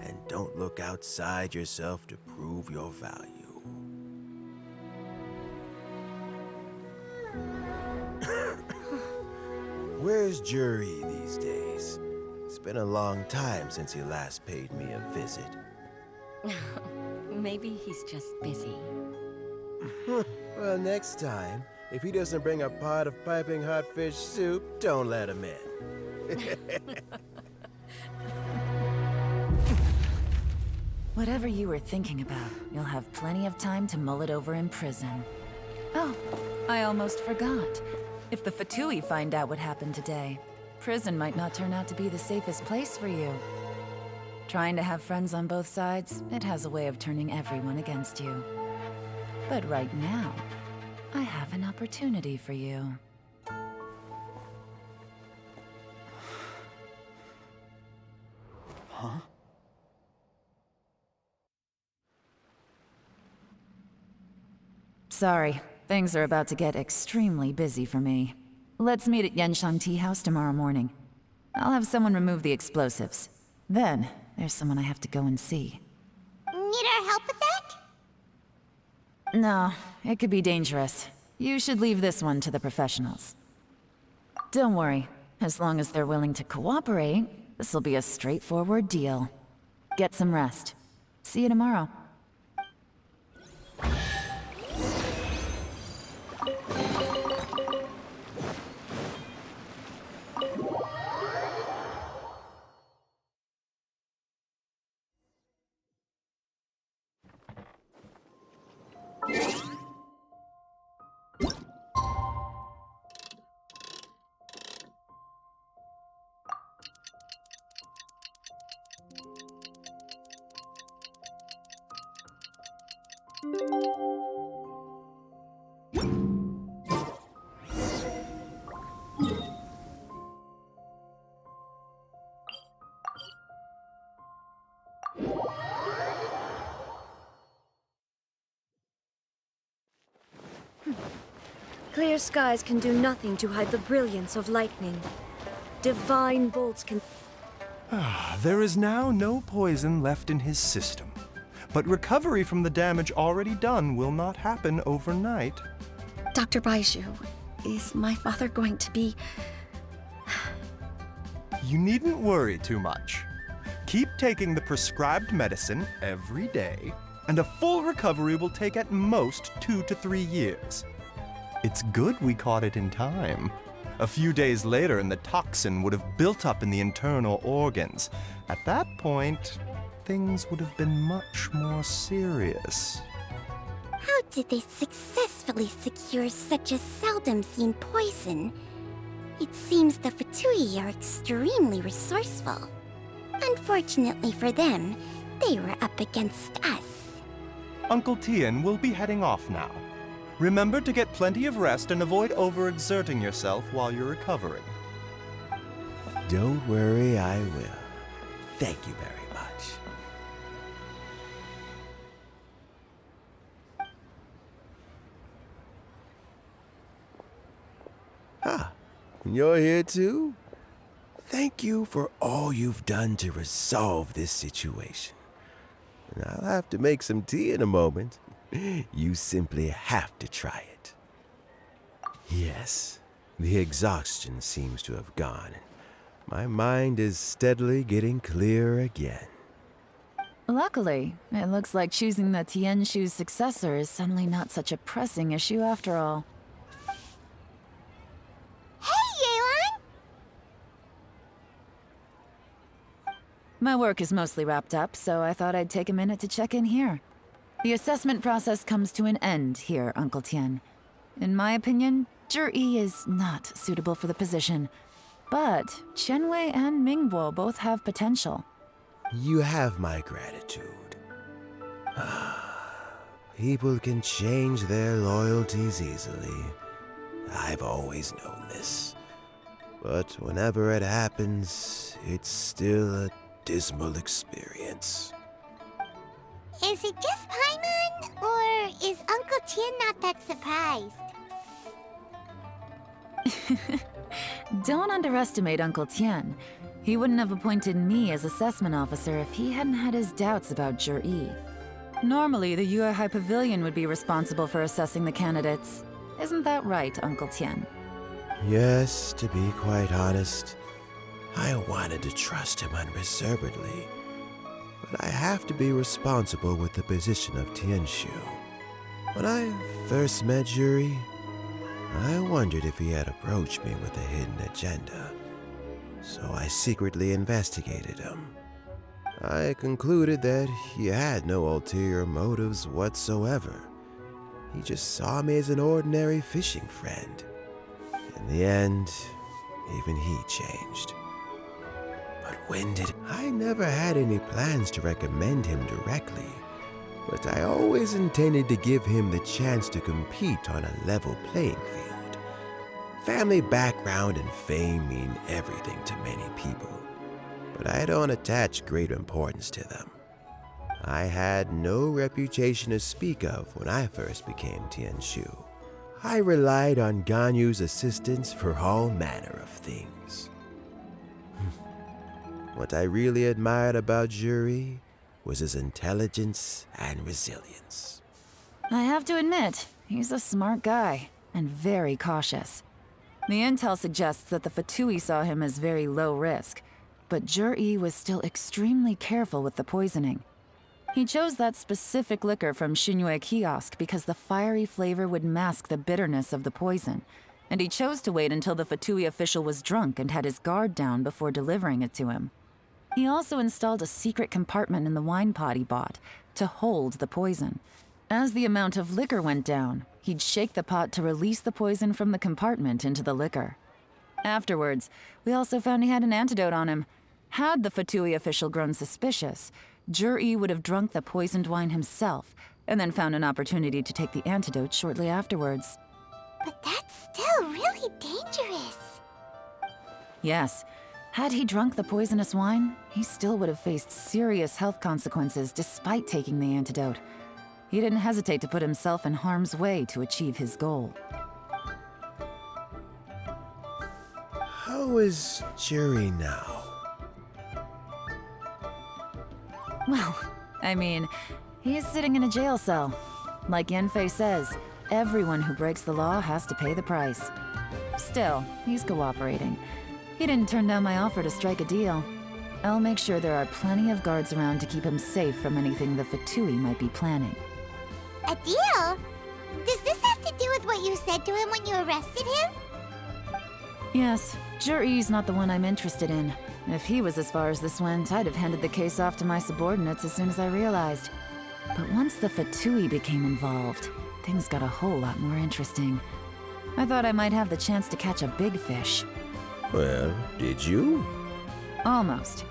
and don't look outside yourself to prove your value. Where's Chжi I these days? It's been a long time since he last paid me a visit. Maybe he's just busy. Well, next time, if he doesn't bring a pot of piping hot fish soup, don't let him in. Whatever you were thinking about, you'll have plenty of time to mull it over in prison. Oh, I almost forgot. If the Fatui find out what happened today, prison might not turn out to be the safest place for you. Trying to have friends on both sides, it has a way of turning everyone against you. But right now, I have an opportunity for you. Huh? Sorry, things are about to get extremely busy for me. Let's meet at Yanshang Tea House tomorrow morning. I'll have someone remove the explosives. Then, there's someone I have to go and see. Need our help with that? No, it could be dangerous. You should leave this one to the professionals. Don't worry. As long as they're willing to cooperate, this'll be a straightforward deal. Get some rest. See you tomorrow. Clear skies can do nothing to hide the brilliance of lightning. Divine bolts can... There is now no poison left in his system. But recovery from the damage already done will not happen overnight. Dr. Baizhu, is my father going to be... You needn't worry too much. Keep taking the prescribed medicine every day, and a full recovery will take at most 2 to 3 years. It's good we caught it in time. A few days later, and the toxin would have built up in the internal organs. At that point, things would have been much more serious. How did they successfully secure such a seldom-seen poison? It seems the Fatui are extremely resourceful. Unfortunately for them, they were up against us. Uncle Tien will be heading off now. Remember to get plenty of rest and avoid overexerting yourself while you're recovering. Don't worry, I will. Thank you very much. Ah, you're here too? Thank you for all you've done to resolve this situation. And I'll have to make some tea in a moment. You simply have to try it. Yes, the exhaustion seems to have gone. My mind is steadily getting clear again. Luckily, it looks like choosing the Tien Shu's successor is suddenly not such a pressing issue after all. Hey, Ye Lань! My work is mostly wrapped up, so I thought I'd take a minute to check in here. The assessment process comes to an end here, Uncle Tien. In my opinion, Zhi I is not suitable for the position. But Qianwei and Mingbo both have potential. You have my gratitude. People can change their loyalties easily. I've always known this. But whenever it happens, it's still a dismal experience. Is it just Paimon, or is Uncle Tien not that surprised? Don't underestimate Uncle Tien. He wouldn't have appointed me as assessment officer if he hadn't had his doubts about Zhi I. Normally, the Yuehai Pavilion would be responsible for assessing the candidates. Isn't that right, Uncle Tien? Yes, to be quite honest, I wanted to trust him unreservedly. But I have to be responsible with the position of Tianshu. When I first met Zhi I wondered if he had approached me with a hidden agenda. So I secretly investigated him. I concluded that he had no ulterior motives whatsoever. He just saw me as an ordinary fishing friend. In the end, even he changed. But when did... I never had any plans to recommend him directly, but I always intended to give him the chance to compete on a level playing field. Family background and fame mean everything to many people, but I don't attach great importance to them. I had no reputation to speak of when I first became Tianshu. I relied on Ganyu's assistance for all manner of things. What I really admired about Zhi was his intelligence and resilience. I have to admit, he's a smart guy, and very cautious. The intel suggests that the Fatui saw him as very low risk, but Zhi was still extremely careful with the poisoning. He chose that specific liquor from Xunyue kiosk because the fiery flavor would mask the bitterness of the poison, and he chose to wait until the Fatui official was drunk and had his guard down before delivering it to him. He also installed a secret compartment in the wine pot he bought to hold the poison. As the amount of liquor went down, he'd shake the pot to release the poison from the compartment into the liquor. Afterwards, we also found he had an antidote on him. Had the Fatui official grown suspicious, Zhi would have drunk the poisoned wine himself, and then found an opportunity to take the antidote shortly afterwards. But that's still really dangerous. Yes. Had he drunk the poisonous wine, he still would have faced serious health consequences despite taking the antidote. He didn't hesitate to put himself in harm's way to achieve his goal. How is Zhi now? Well, I mean, he's sitting in a jail cell. Like Yanfei says, everyone who breaks the law has to pay the price. Still, he's cooperating. He didn't turn down my offer to strike a deal. I'll make sure there are plenty of guards around to keep him safe from anything the Fatui might be planning. A deal? Does this have to do with what you said to him when you arrested him? Yes, Zhi's not the one I'm interested in. If he was as far as this went, I'd have handed the case off to my subordinates as soon as I realized. But once the Fatui became involved, things got a whole lot more interesting. I thought I might have the chance to catch a big fish. Well, did you? Almost.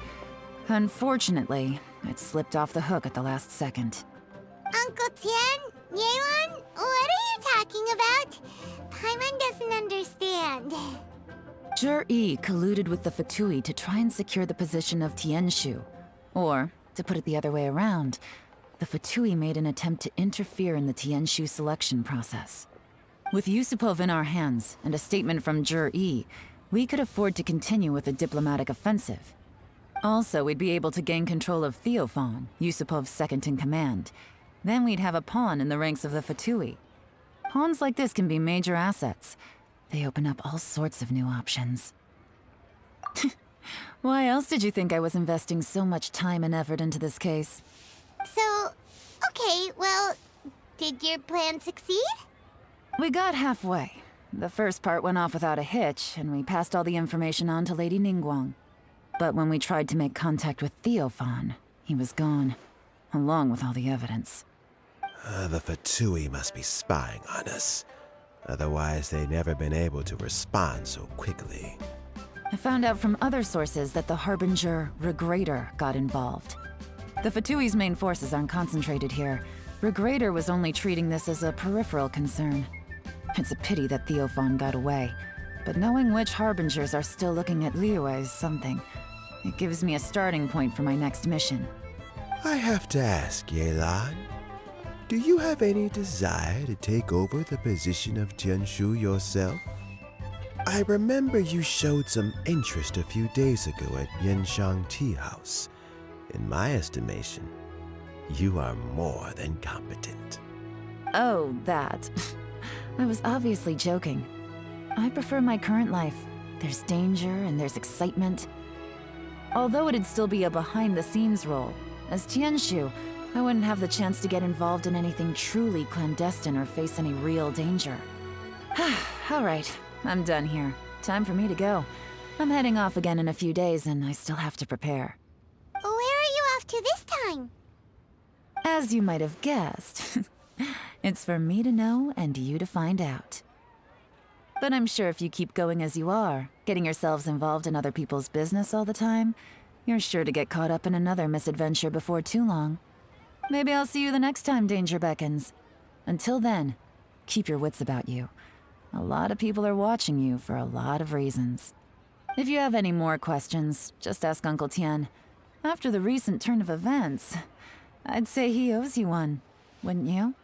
Unfortunately, it slipped off the hook at the last second. Uncle Tien, Ye Lань, what are you talking about? Paimon doesn't understand. Zhi colluded with the Fatui to try and secure the position of Tianshu. Or, to put it the other way around, the Fatui made an attempt to interfere in the Tianshu selection process. With Yusupov in our hands and a statement from Zhi, we could afford to continue with a diplomatic offensive. Also, we'd be able to gain control of Theophan, Yusupov's second-in-command. Then we'd have a pawn in the ranks of the Fatui. Pawns like this can be major assets. They open up all sorts of new options. Why else did you think I was investing so much time and effort into this case? So, okay, well, did your plan succeed? We got halfway. The first part went off without a hitch, and we passed all the information on to Lady Ningguang. But when we tried to make contact with Theophan, he was gone, along with all the evidence. The Fatui must be spying on us. Otherwise, they'd never been able to respond so quickly. I found out from other sources that the Harbinger Regrator got involved. The Fatui's main forces aren't concentrated here. Regrator was only treating this as a peripheral concern. It's a pity that Theophan got away. But knowing which Harbingers are still looking at Liyue is something. It gives me a starting point for my next mission. I have to ask, Ye Lan, do you have any desire to take over the position of Tianshu yourself? I remember you showed some interest a few days ago at Yanshang Tea House. In my estimation, you are more than competent. Oh, that. I was obviously joking. I prefer my current life. There's danger and there's excitement. Although it'd still be a behind-the-scenes role, as Tianshu, I wouldn't have the chance to get involved in anything truly clandestine or face any real danger. All right, I'm done here. Time for me to go. I'm heading off again in a few days, and I still have to prepare. Where are you off to this time? As you might have guessed, it's for me to know and you to find out. But I'm sure if you keep going as you are, getting yourselves involved in other people's business all the time, you're sure to get caught up in another misadventure before too long. Maybe I'll see you the next time danger beckons. Until then, keep your wits about you. A lot of people are watching you for a lot of reasons. If you have any more questions, just ask Uncle Tian. After the recent turn of events, I'd say he owes you one, wouldn't you?